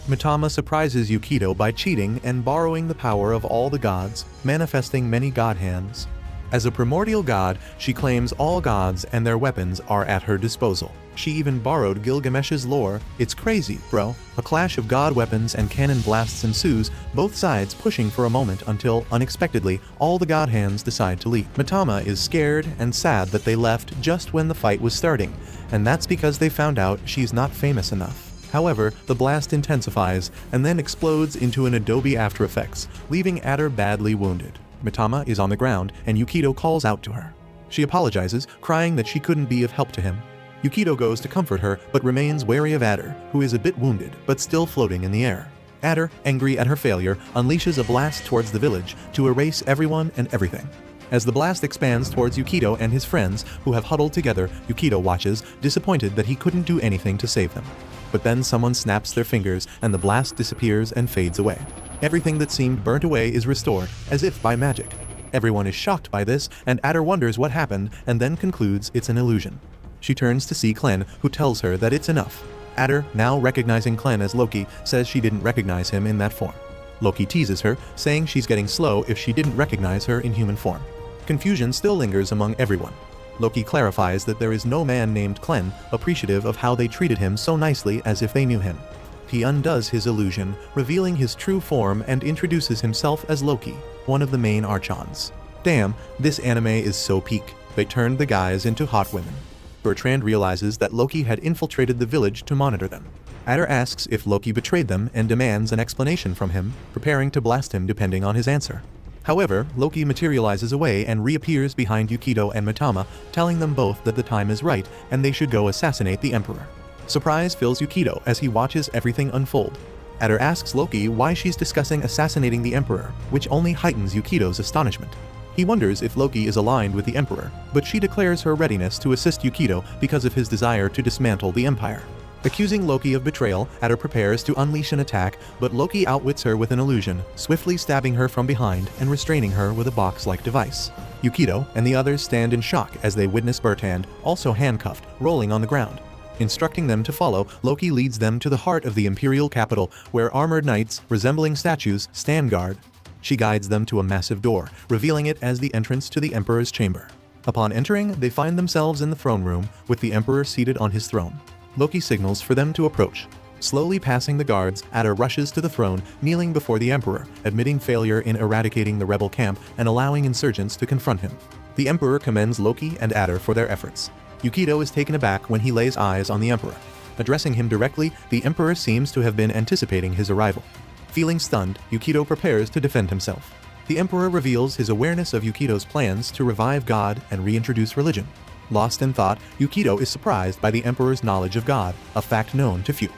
Mitama surprises Yukito by cheating and borrowing the power of all the gods, manifesting many god hands. As a primordial god, she claims all gods and their weapons are at her disposal. She even borrowed Gilgamesh's lore. It's crazy, bro. A clash of god weapons and cannon blasts ensues, both sides pushing for a moment until, unexpectedly, all the god hands decide to leave. Mitama is scared and sad that they left just when the fight was starting, and that's because they found out she's not famous enough. However, the blast intensifies and then explodes into an Adobe After Effects, leaving Adder badly wounded. Mitama is on the ground, and Yukito calls out to her. She apologizes, crying that she couldn't be of help to him. Yukito goes to comfort her, but remains wary of Adder, who is a bit wounded, but still floating in the air. Adder, angry at her failure, unleashes a blast towards the village to erase everyone and everything. As the blast expands towards Yukito and his friends, who have huddled together, Yukito watches, disappointed that he couldn't do anything to save them. But then someone snaps their fingers, and the blast disappears and fades away. Everything that seemed burnt away is restored, as if by magic. Everyone is shocked by this, and Adder wonders what happened and then concludes it's an illusion. She turns to see Klen, who tells her that it's enough. Adder, now recognizing Klen as Loki, says she didn't recognize him in that form. Loki teases her, saying she's getting slow if she didn't recognize her in human form. Confusion still lingers among everyone. Loki clarifies that there is no man named Klen, appreciative of how they treated him so nicely as if they knew him. He undoes his illusion, revealing his true form, and introduces himself as Loki, one of the main Archons. Damn, this anime is so peak. They turned the guys into hot women. Bertrand realizes that Loki had infiltrated the village to monitor them. Adder asks if Loki betrayed them and demands an explanation from him, preparing to blast him depending on his answer. However, Loki materializes away and reappears behind Yukito and Mitama, telling them both that the time is right and they should go assassinate the Emperor. Surprise fills Yukito as he watches everything unfold. Adder asks Loki why she's discussing assassinating the Emperor, which only heightens Yukito's astonishment. He wonders if Loki is aligned with the Emperor, but she declares her readiness to assist Yukito because of his desire to dismantle the Empire. Accusing Loki of betrayal, Adder prepares to unleash an attack, but Loki outwits her with an illusion, swiftly stabbing her from behind and restraining her with a box-like device. Yukito and the others stand in shock as they witness Bertrand, also handcuffed, rolling on the ground. Instructing them to follow, Loki leads them to the heart of the imperial capital, where armored knights, resembling statues, stand guard. She guides them to a massive door, revealing it as the entrance to the Emperor's chamber. Upon entering, they find themselves in the throne room, with the Emperor seated on his throne. Loki signals for them to approach. Slowly passing the guards, Adder rushes to the throne, kneeling before the Emperor, admitting failure in eradicating the rebel camp and allowing insurgents to confront him. The Emperor commends Loki and Adder for their efforts. Yukito is taken aback when he lays eyes on the Emperor. Addressing him directly, the Emperor seems to have been anticipating his arrival. Feeling stunned, Yukito prepares to defend himself. The Emperor reveals his awareness of Yukito's plans to revive God and reintroduce religion. Lost in thought, Yukito is surprised by the Emperor's knowledge of God, a fact known to few.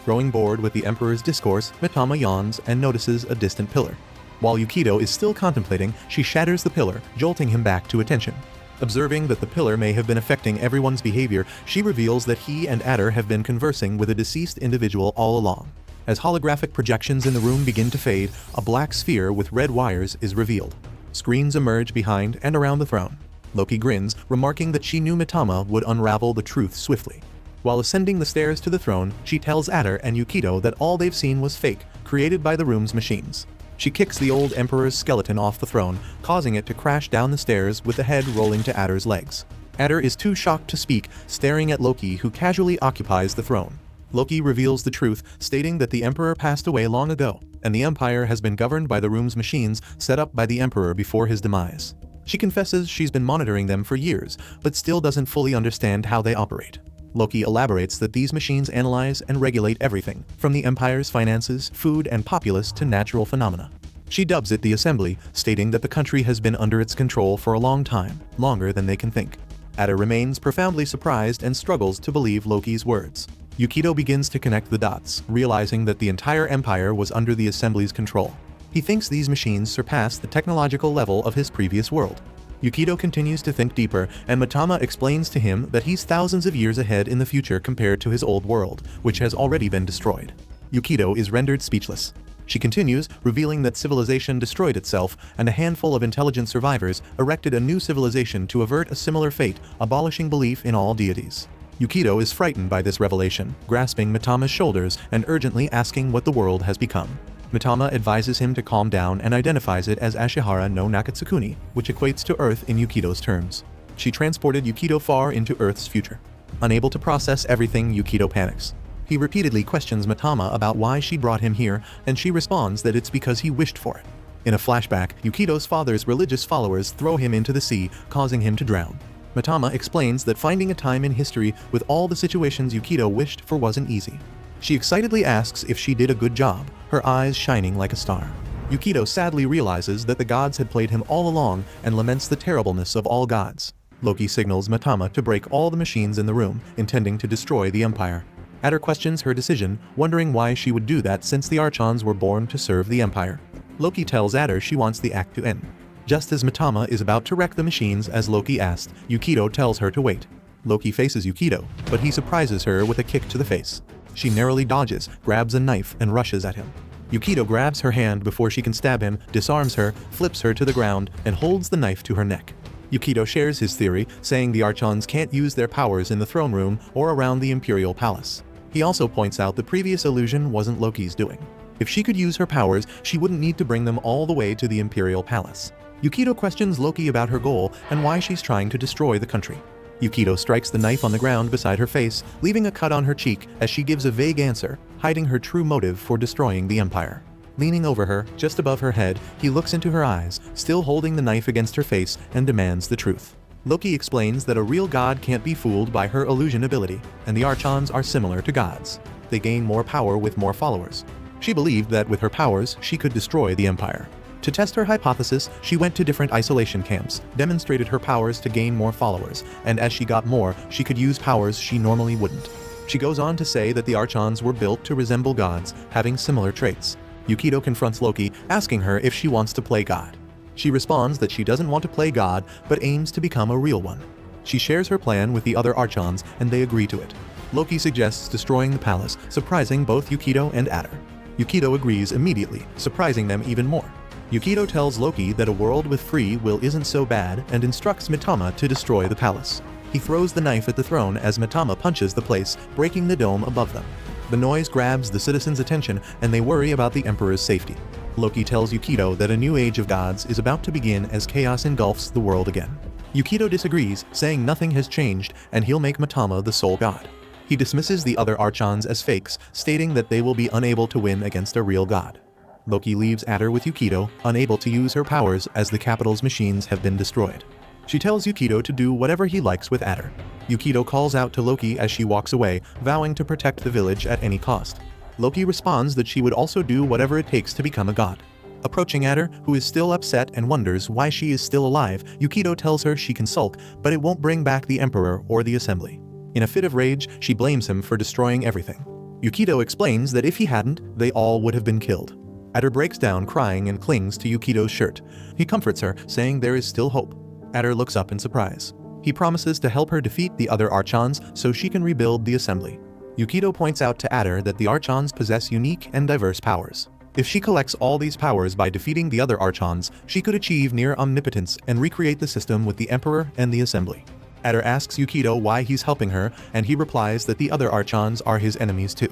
Growing bored with the Emperor's discourse, Mitama yawns and notices a distant pillar. While Yukito is still contemplating, she shatters the pillar, jolting him back to attention. Observing that the pillar may have been affecting everyone's behavior, she reveals that he and Adder have been conversing with a deceased individual all along. As holographic projections in the room begin to fade, a black sphere with red wires is revealed. Screens emerge behind and around the throne. Loki grins, remarking that she knew Mitama would unravel the truth swiftly. While ascending the stairs to the throne, she tells Adder and Yukito that all they've seen was fake, created by the room's machines. She kicks the old emperor's skeleton off the throne, causing it to crash down the stairs with the head rolling to Adder's legs. Adder is too shocked to speak, staring at Loki, who casually occupies the throne. Loki reveals the truth, stating that the emperor passed away long ago, and the empire has been governed by the room's machines set up by the emperor before his demise. She confesses she's been monitoring them for years, but still doesn't fully understand how they operate. Loki elaborates that these machines analyze and regulate everything, from the empire's finances, food, and populace to natural phenomena. She dubs it the Assembly, stating that the country has been under its control for a long time, longer than they can think. Adder remains profoundly surprised and struggles to believe Loki's words. Yukito begins to connect the dots, realizing that the entire empire was under the Assembly's control. He thinks these machines surpass the technological level of his previous world. Yukito continues to think deeper, and Mitama explains to him that he's thousands of years ahead in the future compared to his old world, which has already been destroyed. Yukito is rendered speechless. She continues, revealing that civilization destroyed itself, and a handful of intelligent survivors erected a new civilization to avert a similar fate, abolishing belief in all deities. Yukito is frightened by this revelation, grasping Mitama's shoulders and urgently asking what the world has become. Mitama advises him to calm down and identifies it as Ashihara no Nakatsukuni, which equates to Earth in Yukito's terms. She transported Yukito far into Earth's future. Unable to process everything, Yukito panics. He repeatedly questions Mitama about why she brought him here, and she responds that it's because he wished for it. In a flashback, Yukito's father's religious followers throw him into the sea, causing him to drown. Mitama explains that finding a time in history with all the situations Yukito wished for wasn't easy. She excitedly asks if she did a good job, her eyes shining like a star. Yukito sadly realizes that the gods had played him all along and laments the terribleness of all gods. Loki signals Mitama to break all the machines in the room, intending to destroy the empire. Adder questions her decision, wondering why she would do that since the Archons were born to serve the empire. Loki tells Adder she wants the act to end. Just as Mitama is about to wreck the machines as Loki asked, Yukito tells her to wait. Loki faces Yukito, but he surprises her with a kick to the face. She narrowly dodges, grabs a knife, and rushes at him. Yukito grabs her hand before she can stab him, disarms her, flips her to the ground, and holds the knife to her neck. Yukito shares his theory, saying the Archons can't use their powers in the throne room or around the Imperial Palace. He also points out the previous illusion wasn't Loki's doing. If she could use her powers, she wouldn't need to bring them all the way to the Imperial Palace. Yukito questions Loki about her goal and why she's trying to destroy the country. Yukito strikes the knife on the ground beside her face, leaving a cut on her cheek as she gives a vague answer, hiding her true motive for destroying the empire. Leaning over her, just above her head, he looks into her eyes, still holding the knife against her face, and demands the truth. Loki explains that a real god can't be fooled by her illusion ability, and the Archons are similar to gods. They gain more power with more followers. She believed that with her powers, she could destroy the empire. To test her hypothesis, she went to different isolation camps, demonstrated her powers to gain more followers, and as she got more, she could use powers she normally wouldn't. She goes on to say that the Archons were built to resemble gods, having similar traits. Yukito confronts Loki, asking her if she wants to play God. She responds that she doesn't want to play God, but aims to become a real one. She shares her plan with the other Archons, and they agree to it. Loki suggests destroying the palace, surprising both Yukito and Adder. Yukito agrees immediately, surprising them even more. Yukito tells Loki that a world with free will isn't so bad and instructs Mitama to destroy the palace. He throws the knife at the throne as Mitama punches the place, breaking the dome above them. The noise grabs the citizens' attention and they worry about the Emperor's safety. Loki tells Yukito that a new age of gods is about to begin as chaos engulfs the world again. Yukito disagrees, saying nothing has changed and he'll make Mitama the sole god. He dismisses the other Archons as fakes, stating that they will be unable to win against a real god. Loki leaves Adder with Yukito, unable to use her powers as the capital's machines have been destroyed. She tells Yukito to do whatever he likes with Adder. Yukito calls out to Loki as she walks away, vowing to protect the village at any cost. Loki responds that she would also do whatever it takes to become a god. Approaching Adder, who is still upset and wonders why she is still alive, Yukito tells her she can sulk, but it won't bring back the Emperor or the Assembly. In a fit of rage, she blames him for destroying everything. Yukito explains that if he hadn't, they all would have been killed. Adder breaks down crying and clings to Yukito's shirt. He comforts her, saying there is still hope. Adder looks up in surprise. He promises to help her defeat the other Archons so she can rebuild the Assembly. Yukito points out to Adder that the Archons possess unique and diverse powers. If she collects all these powers by defeating the other Archons, she could achieve near omnipotence and recreate the system with the Emperor and the Assembly. Adder asks Yukito why he's helping her, and he replies that the other Archons are his enemies too.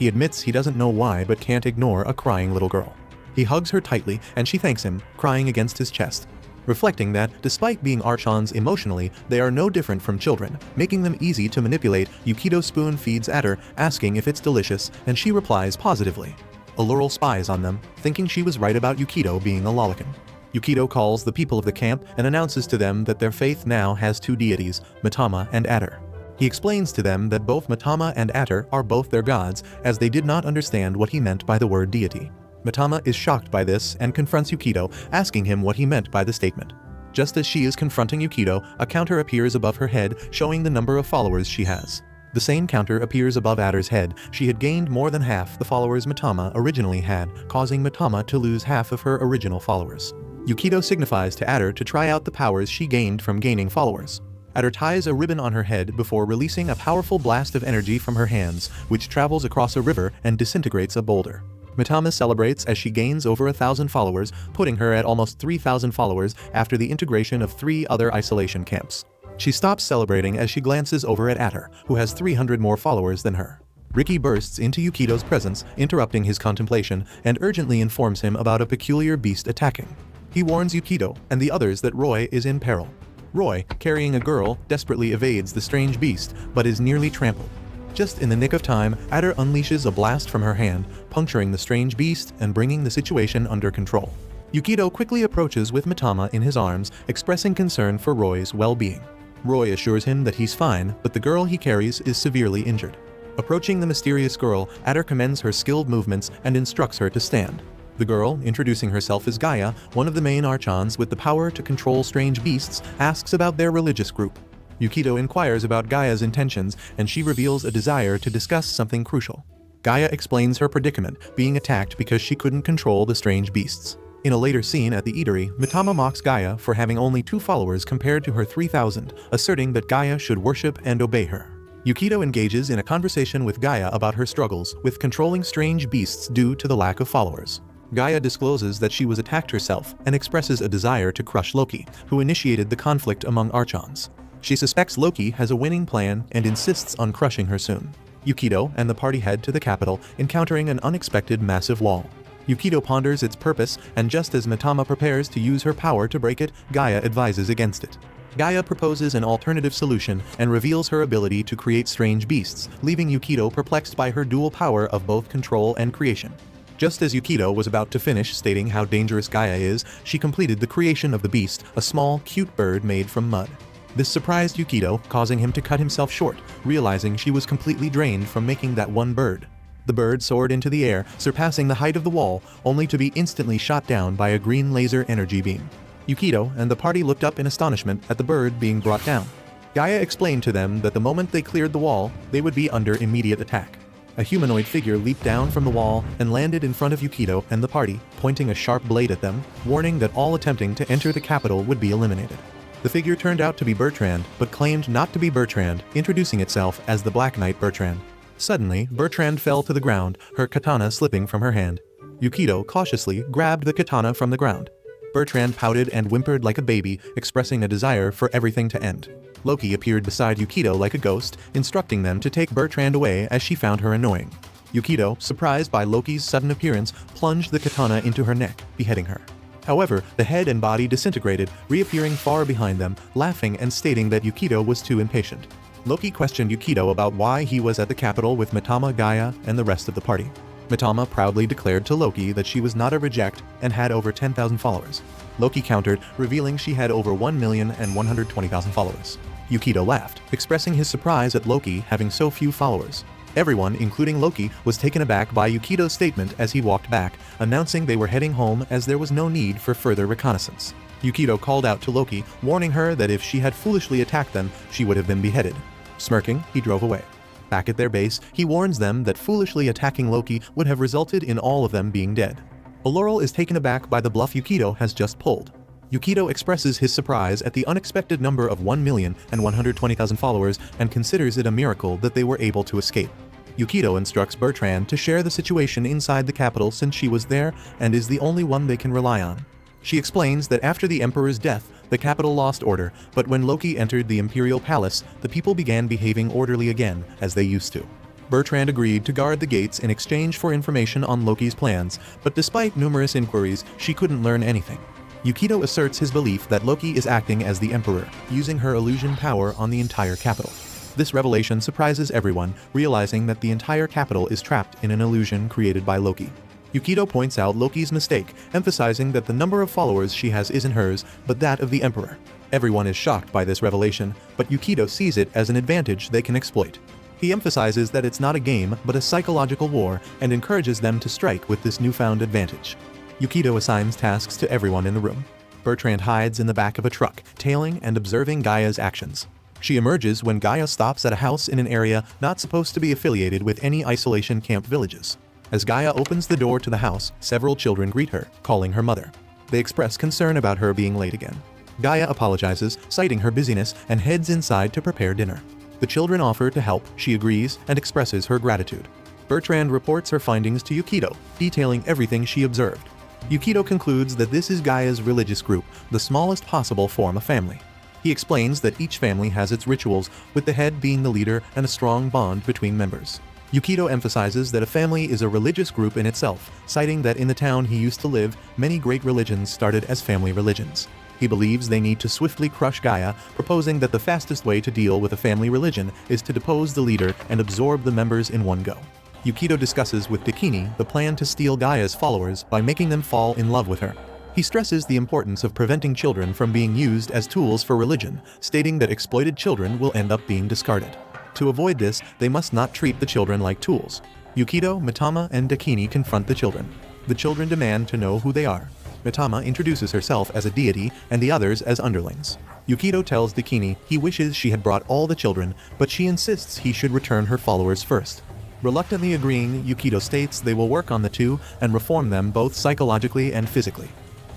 He admits he doesn't know why but can't ignore a crying little girl. He hugs her tightly and she thanks him, crying against his chest. Reflecting that, despite being archons emotionally, they are no different from children, making them easy to manipulate, Yukito spoon feeds at her, asking if it's delicious, and she replies positively. Allura spies on them, thinking she was right about Yukito being a lolicon. Yukito calls the people of the camp and announces to them that their faith now has two deities, Mitama and Atter. He explains to them that both Mitama and Atter are both their gods, as they did not understand what he meant by the word deity. Mitama is shocked by this and confronts Yukito, asking him what he meant by the statement. Just as she is confronting Yukito, a counter appears above her head, showing the number of followers she has. The same counter appears above Atter's head. She had gained more than half the followers Mitama originally had, causing Mitama to lose half of her original followers. Yukito signifies to Atter to try out the powers she gained from gaining followers. Atter ties a ribbon on her head before releasing a powerful blast of energy from her hands, which travels across a river and disintegrates a boulder. Mitama celebrates as she gains over 1,000 followers, putting her at almost 3,000 followers after the integration of 3 other isolation camps. She stops celebrating as she glances over at Atter, who has 300 more followers than her. Ricky bursts into Yukito's presence, interrupting his contemplation, and urgently informs him about a peculiar beast attacking. He warns Yukito and the others that Roy is in peril. Roy, carrying a girl, desperately evades the strange beast, but is nearly trampled. Just in the nick of time, Atter unleashes a blast from her hand, puncturing the strange beast and bringing the situation under control. Yukito quickly approaches with Mitama in his arms, expressing concern for Roy's well-being. Roy assures him that he's fine, but the girl he carries is severely injured. Approaching the mysterious girl, Atter commends her skilled movements and instructs her to stand. The girl, introducing herself as Gaia, one of the main archons with the power to control strange beasts, asks about their religious group. Yukito inquires about Gaia's intentions, and she reveals a desire to discuss something crucial. Gaia explains her predicament, being attacked because she couldn't control the strange beasts. In a later scene at the eatery, Mitama mocks Gaia for having only 2 followers compared to her 3,000, asserting that Gaia should worship and obey her. Yukito engages in a conversation with Gaia about her struggles with controlling strange beasts due to the lack of followers. Gaia discloses that she was attacked herself and expresses a desire to crush Loki, who initiated the conflict among archons. She suspects Loki has a winning plan and insists on crushing her soon. Yukito and the party head to the capital, encountering an unexpected massive wall. Yukito ponders its purpose, and just as Mitama prepares to use her power to break it, Gaia advises against it. Gaia proposes an alternative solution and reveals her ability to create strange beasts, leaving Yukito perplexed by her dual power of both control and creation. Just as Yukito was about to finish stating how dangerous Gaia is, she completed the creation of the beast, a small, cute bird made from mud. This surprised Yukito, causing him to cut himself short, realizing she was completely drained from making that one bird. The bird soared into the air, surpassing the height of the wall, only to be instantly shot down by a green laser energy beam. Yukito and the party looked up in astonishment at the bird being brought down. Gaia explained to them that the moment they cleared the wall, they would be under immediate attack. A humanoid figure leaped down from the wall and landed in front of Yukito and the party, pointing a sharp blade at them, warning that all attempting to enter the capital would be eliminated. The figure turned out to be Bertrand, but claimed not to be Bertrand, introducing itself as the Black Knight Bertrand. Suddenly, Bertrand fell to the ground, her katana slipping from her hand. Yukito cautiously grabbed the katana from the ground. Bertrand pouted and whimpered like a baby, expressing a desire for everything to end. Loki appeared beside Yukito like a ghost, instructing them to take Bertrand away as she found her annoying. Yukito, surprised by Loki's sudden appearance, plunged the katana into her neck, beheading her. However, the head and body disintegrated, reappearing far behind them, laughing and stating that Yukito was too impatient. Loki questioned Yukito about why he was at the capital with Mitama, Gaia, and the rest of the party. Mitama proudly declared to Loki that she was not a reject and had over 10,000 followers. Loki countered, revealing she had over 1,120,000 followers. Yukito laughed, expressing his surprise at Loki having so few followers. Everyone, including Loki, was taken aback by Yukito's statement as he walked back, announcing they were heading home as there was no need for further reconnaissance. Yukito called out to Loki, warning her that if she had foolishly attacked them, she would have been beheaded. Smirking, he drove away. Back at their base, he warns them that foolishly attacking Loki would have resulted in all of them being dead. Allura is taken aback by the bluff Yukito has just pulled. Yukito expresses his surprise at the unexpected number of 1,120,000 followers and considers it a miracle that they were able to escape. Yukito instructs Bertrand to share the situation inside the capital since she was there and is the only one they can rely on. She explains that after the Emperor's death, the capital lost order, but when Loki entered the Imperial Palace, the people began behaving orderly again, as they used to. Bertrand agreed to guard the gates in exchange for information on Loki's plans, but despite numerous inquiries, she couldn't learn anything. Yukito asserts his belief that Loki is acting as the Emperor, using her illusion power on the entire capital. This revelation surprises everyone, realizing that the entire capital is trapped in an illusion created by Loki. Yukito points out Loki's mistake, emphasizing that the number of followers she has isn't hers, but that of the Emperor. Everyone is shocked by this revelation, but Yukito sees it as an advantage they can exploit. He emphasizes that it's not a game, but a psychological war, and encourages them to strike with this newfound advantage. Yukito assigns tasks to everyone in the room. Bertrand hides in the back of a truck, tailing and observing Gaia's actions. She emerges when Gaia stops at a house in an area not supposed to be affiliated with any isolation camp villages. As Gaia opens the door to the house, several children greet her, calling her mother. They express concern about her being late again. Gaia apologizes, citing her busyness, and heads inside to prepare dinner. The children offer to help, she agrees, and expresses her gratitude. Bertrand reports her findings to Yukito, detailing everything she observed. Yukito concludes that this is Gaia's religious group, the smallest possible form of family. He explains that each family has its rituals, with the head being the leader and a strong bond between members. Yukito emphasizes that a family is a religious group in itself, citing that in the town he used to live, many great religions started as family religions. He believes they need to swiftly crush Gaia, proposing that the fastest way to deal with a family religion is to depose the leader and absorb the members in one go. Yukito discusses with Dakini the plan to steal Gaia's followers by making them fall in love with her. He stresses the importance of preventing children from being used as tools for religion, stating that exploited children will end up being discarded. To avoid this, they must not treat the children like tools. Yukito, Mitama, and Dakini confront the children. The children demand to know who they are. Mitama introduces herself as a deity and the others as underlings. Yukito tells Dakini he wishes she had brought all the children, but she insists he should return her followers first. Reluctantly agreeing, Yukito states they will work on the two and reform them both psychologically and physically.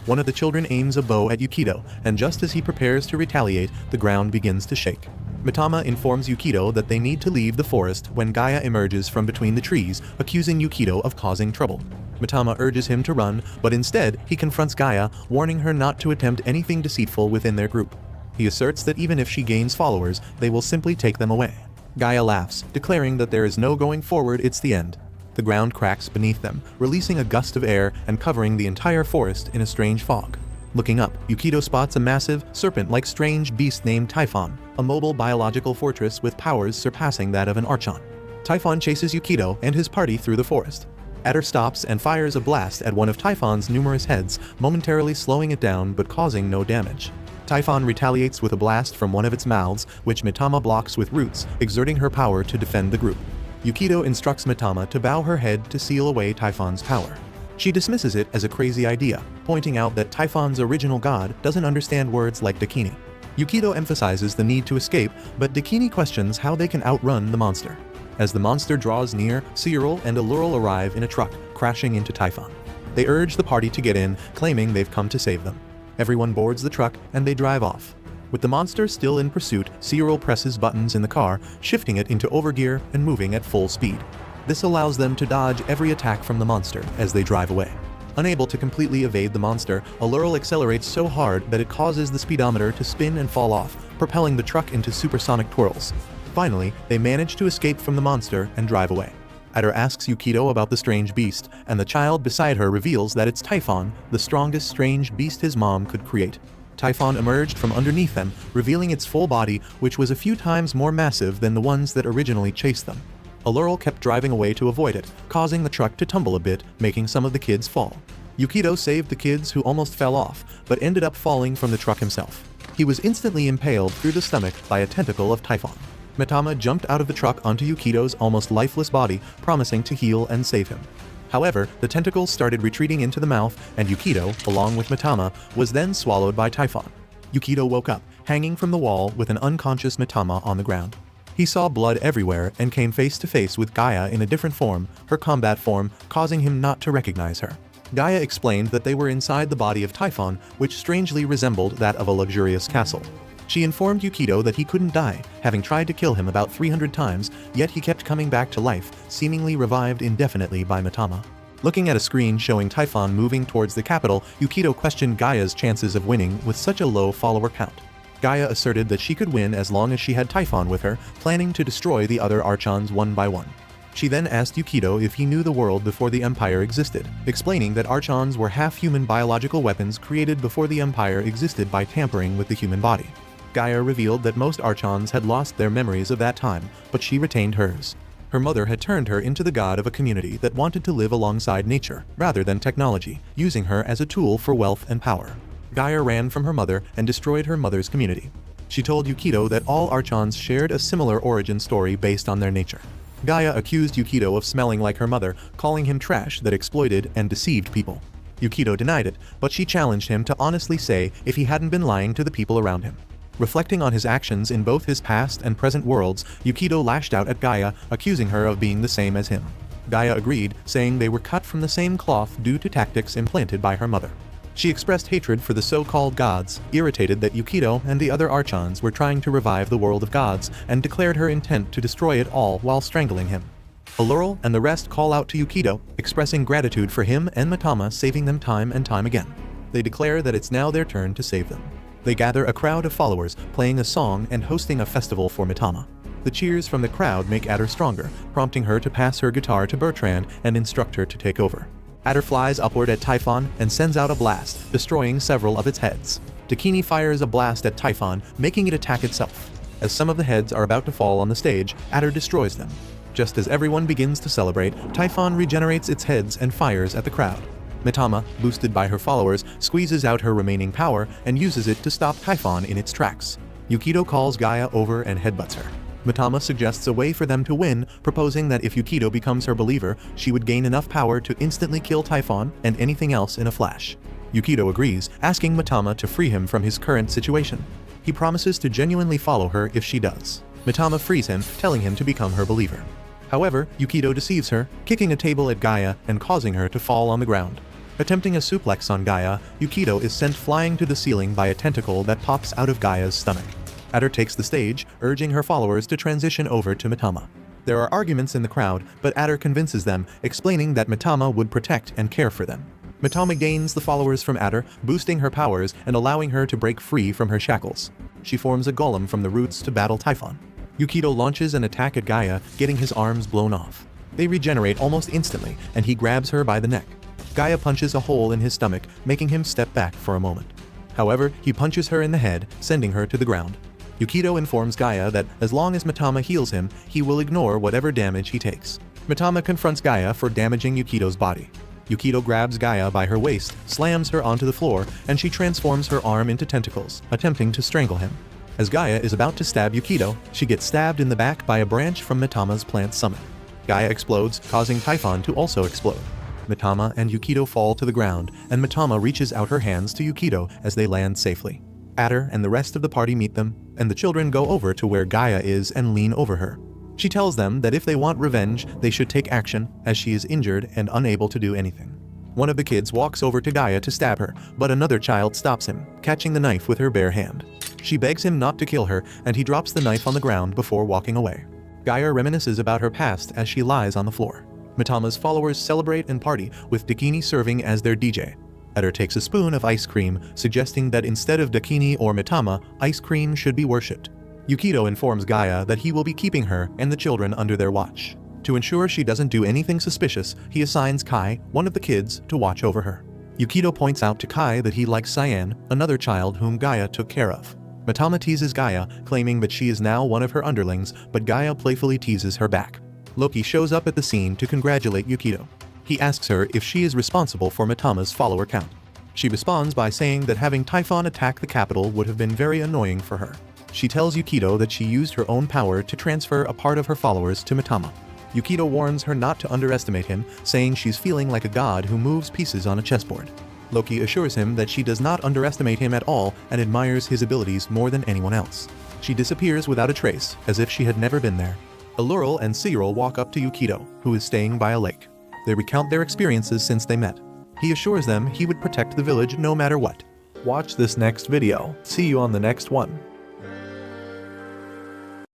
One of the children aims a bow at Yukito, and just as he prepares to retaliate, the ground begins to shake. Mitama informs Yukito that they need to leave the forest when Gaia emerges from between the trees, accusing Yukito of causing trouble. Mitama urges him to run, but instead he confronts Gaia, warning her not to attempt anything deceitful within their group. He asserts that even if she gains followers, they will simply take them away. Gaia laughs, declaring that there is no going forward, it's the end. The ground cracks beneath them, releasing a gust of air and covering the entire forest in a strange fog. Looking up, Yukito spots a massive, serpent-like strange beast named Typhon, a mobile biological fortress with powers surpassing that of an Archon. Typhon chases Yukito and his party through the forest. Adder stops and fires a blast at one of Typhon's numerous heads, momentarily slowing it down but causing no damage. Typhon retaliates with a blast from one of its mouths, which Mitama blocks with roots, exerting her power to defend the group. Yukito instructs Mitama to bow her head to seal away Typhon's power. She dismisses it as a crazy idea, pointing out that Typhon's original god doesn't understand words like Dakini. Yukito emphasizes the need to escape, but Dakini questions how they can outrun the monster. As the monster draws near, Cyril and Alluril arrive in a truck, crashing into Typhon. They urge the party to get in, claiming they've come to save them. Everyone boards the truck and they drive off. With the monster still in pursuit, Cyril presses buttons in the car, shifting it into overgear and moving at full speed. This allows them to dodge every attack from the monster as they drive away. Unable to completely evade the monster, Alluril accelerates so hard that it causes the speedometer to spin and fall off, propelling the truck into supersonic twirls. Finally, they manage to escape from the monster and drive away. Adder asks Yukito about the strange beast, and the child beside her reveals that it's Typhon, the strongest strange beast his mom could create. Typhon emerged from underneath them, revealing its full body, which was a few times more massive than the ones that originally chased them. Alluril kept driving away to avoid it, causing the truck to tumble a bit, making some of the kids fall. Yukito saved the kids who almost fell off, but ended up falling from the truck himself. He was instantly impaled through the stomach by a tentacle of Typhon. Mitama jumped out of the truck onto Yukito's almost lifeless body, promising to heal and save him. However, the tentacles started retreating into the mouth, and Yukito, along with Mitama, was then swallowed by Typhon. Yukito woke up, hanging from the wall with an unconscious Mitama on the ground. He saw blood everywhere and came face to face with Gaia in a different form, her combat form, causing him not to recognize her. Gaia explained that they were inside the body of Typhon, which strangely resembled that of a luxurious castle. She informed Yukito that he couldn't die, having tried to kill him about 300 times, yet he kept coming back to life, seemingly revived indefinitely by Mitama. Looking at a screen showing Typhon moving towards the capital, Yukito questioned Gaia's chances of winning with such a low follower count. Gaia asserted that she could win as long as she had Typhon with her, planning to destroy the other Archons one by one. She then asked Yukito if he knew the world before the Empire existed, explaining that Archons were half-human biological weapons created before the Empire existed by tampering with the human body. Gaia revealed that most Archons had lost their memories of that time, but she retained hers. Her mother had turned her into the god of a community that wanted to live alongside nature, rather than technology, using her as a tool for wealth and power. Gaia ran from her mother and destroyed her mother's community. She told Yukito that all Archons shared a similar origin story based on their nature. Gaia accused Yukito of smelling like her mother, calling him trash that exploited and deceived people. Yukito denied it, but she challenged him to honestly say if he hadn't been lying to the people around him. Reflecting on his actions in both his past and present worlds, Yukito lashed out at Gaia, accusing her of being the same as him. Gaia agreed, saying they were cut from the same cloth due to tactics implanted by her mother. She expressed hatred for the so-called gods, irritated that Yukito and the other Archons were trying to revive the world of gods, and declared her intent to destroy it all while strangling him. Allurel and the rest call out to Yukito, expressing gratitude for him and Mitama saving them time and time again. They declare that it's now their turn to save them. They gather a crowd of followers, playing a song and hosting a festival for Mitama. The cheers from the crowd make Adder stronger, prompting her to pass her guitar to Bertrand and instruct her to take over. Adder flies upward at Typhon and sends out a blast, destroying several of its heads. Dakini fires a blast at Typhon, making it attack itself. As some of the heads are about to fall on the stage, Adder destroys them. Just as everyone begins to celebrate, Typhon regenerates its heads and fires at the crowd. Mitama, boosted by her followers, squeezes out her remaining power and uses it to stop Typhon in its tracks. Yukito calls Gaia over and headbutts her. Mitama suggests a way for them to win, proposing that if Yukito becomes her believer, she would gain enough power to instantly kill Typhon and anything else in a flash. Yukito agrees, asking Mitama to free him from his current situation. He promises to genuinely follow her if she does. Mitama frees him, telling him to become her believer. However, Yukito deceives her, kicking a table at Gaia and causing her to fall on the ground. Attempting a suplex on Gaia, Yukito is sent flying to the ceiling by a tentacle that pops out of Gaia's stomach. Adder takes the stage, urging her followers to transition over to Mitama. There are arguments in the crowd, but Adder convinces them, explaining that Mitama would protect and care for them. Mitama gains the followers from Adder, boosting her powers and allowing her to break free from her shackles. She forms a golem from the roots to battle Typhon. Yukito launches an attack at Gaia, getting his arms blown off. They regenerate almost instantly, and he grabs her by the neck. Gaia punches a hole in his stomach, making him step back for a moment. However, he punches her in the head, sending her to the ground. Yukito informs Gaia that as long as Mitama heals him, he will ignore whatever damage he takes. Mitama confronts Gaia for damaging Yukito's body. Yukito grabs Gaia by her waist, slams her onto the floor, and she transforms her arm into tentacles, attempting to strangle him. As Gaia is about to stab Yukito, she gets stabbed in the back by a branch from Mitama's plant summit. Gaia explodes, causing Typhon to also explode. Mitama and Yukito fall to the ground, and Mitama reaches out her hands to Yukito as they land safely. Adder and the rest of the party meet them, and the children go over to where Gaia is and lean over her. She tells them that if they want revenge, they should take action, as she is injured and unable to do anything. One of the kids walks over to Gaia to stab her, but another child stops him, catching the knife with her bare hand. She begs him not to kill her, and he drops the knife on the ground before walking away. Gaia reminisces about her past as she lies on the floor. Mitama's followers celebrate and party, with Dakini serving as their DJ. Adder takes a spoon of ice cream, suggesting that instead of Dakini or Mitama, ice cream should be worshipped. Yukito informs Gaia that he will be keeping her and the children under their watch. To ensure she doesn't do anything suspicious, he assigns Kai, one of the kids, to watch over her. Yukito points out to Kai that he likes Cyan, another child whom Gaia took care of. Mitama teases Gaia, claiming that she is now one of her underlings, but Gaia playfully teases her back. Loki shows up at the scene to congratulate Yukito. He asks her if she is responsible for Mitama's follower count. She responds by saying that having Typhon attack the capital would have been very annoying for her. She tells Yukito that she used her own power to transfer a part of her followers to Mitama. Yukito warns her not to underestimate him, saying she's feeling like a god who moves pieces on a chessboard. Loki assures him that she does not underestimate him at all and admires his abilities more than anyone else. She disappears without a trace, as if she had never been there. Allurel and Cyril walk up to Yukito, who is staying by a lake. They recount their experiences since they met. He assures them he would protect the village no matter what. Watch this next video. See you on the next one.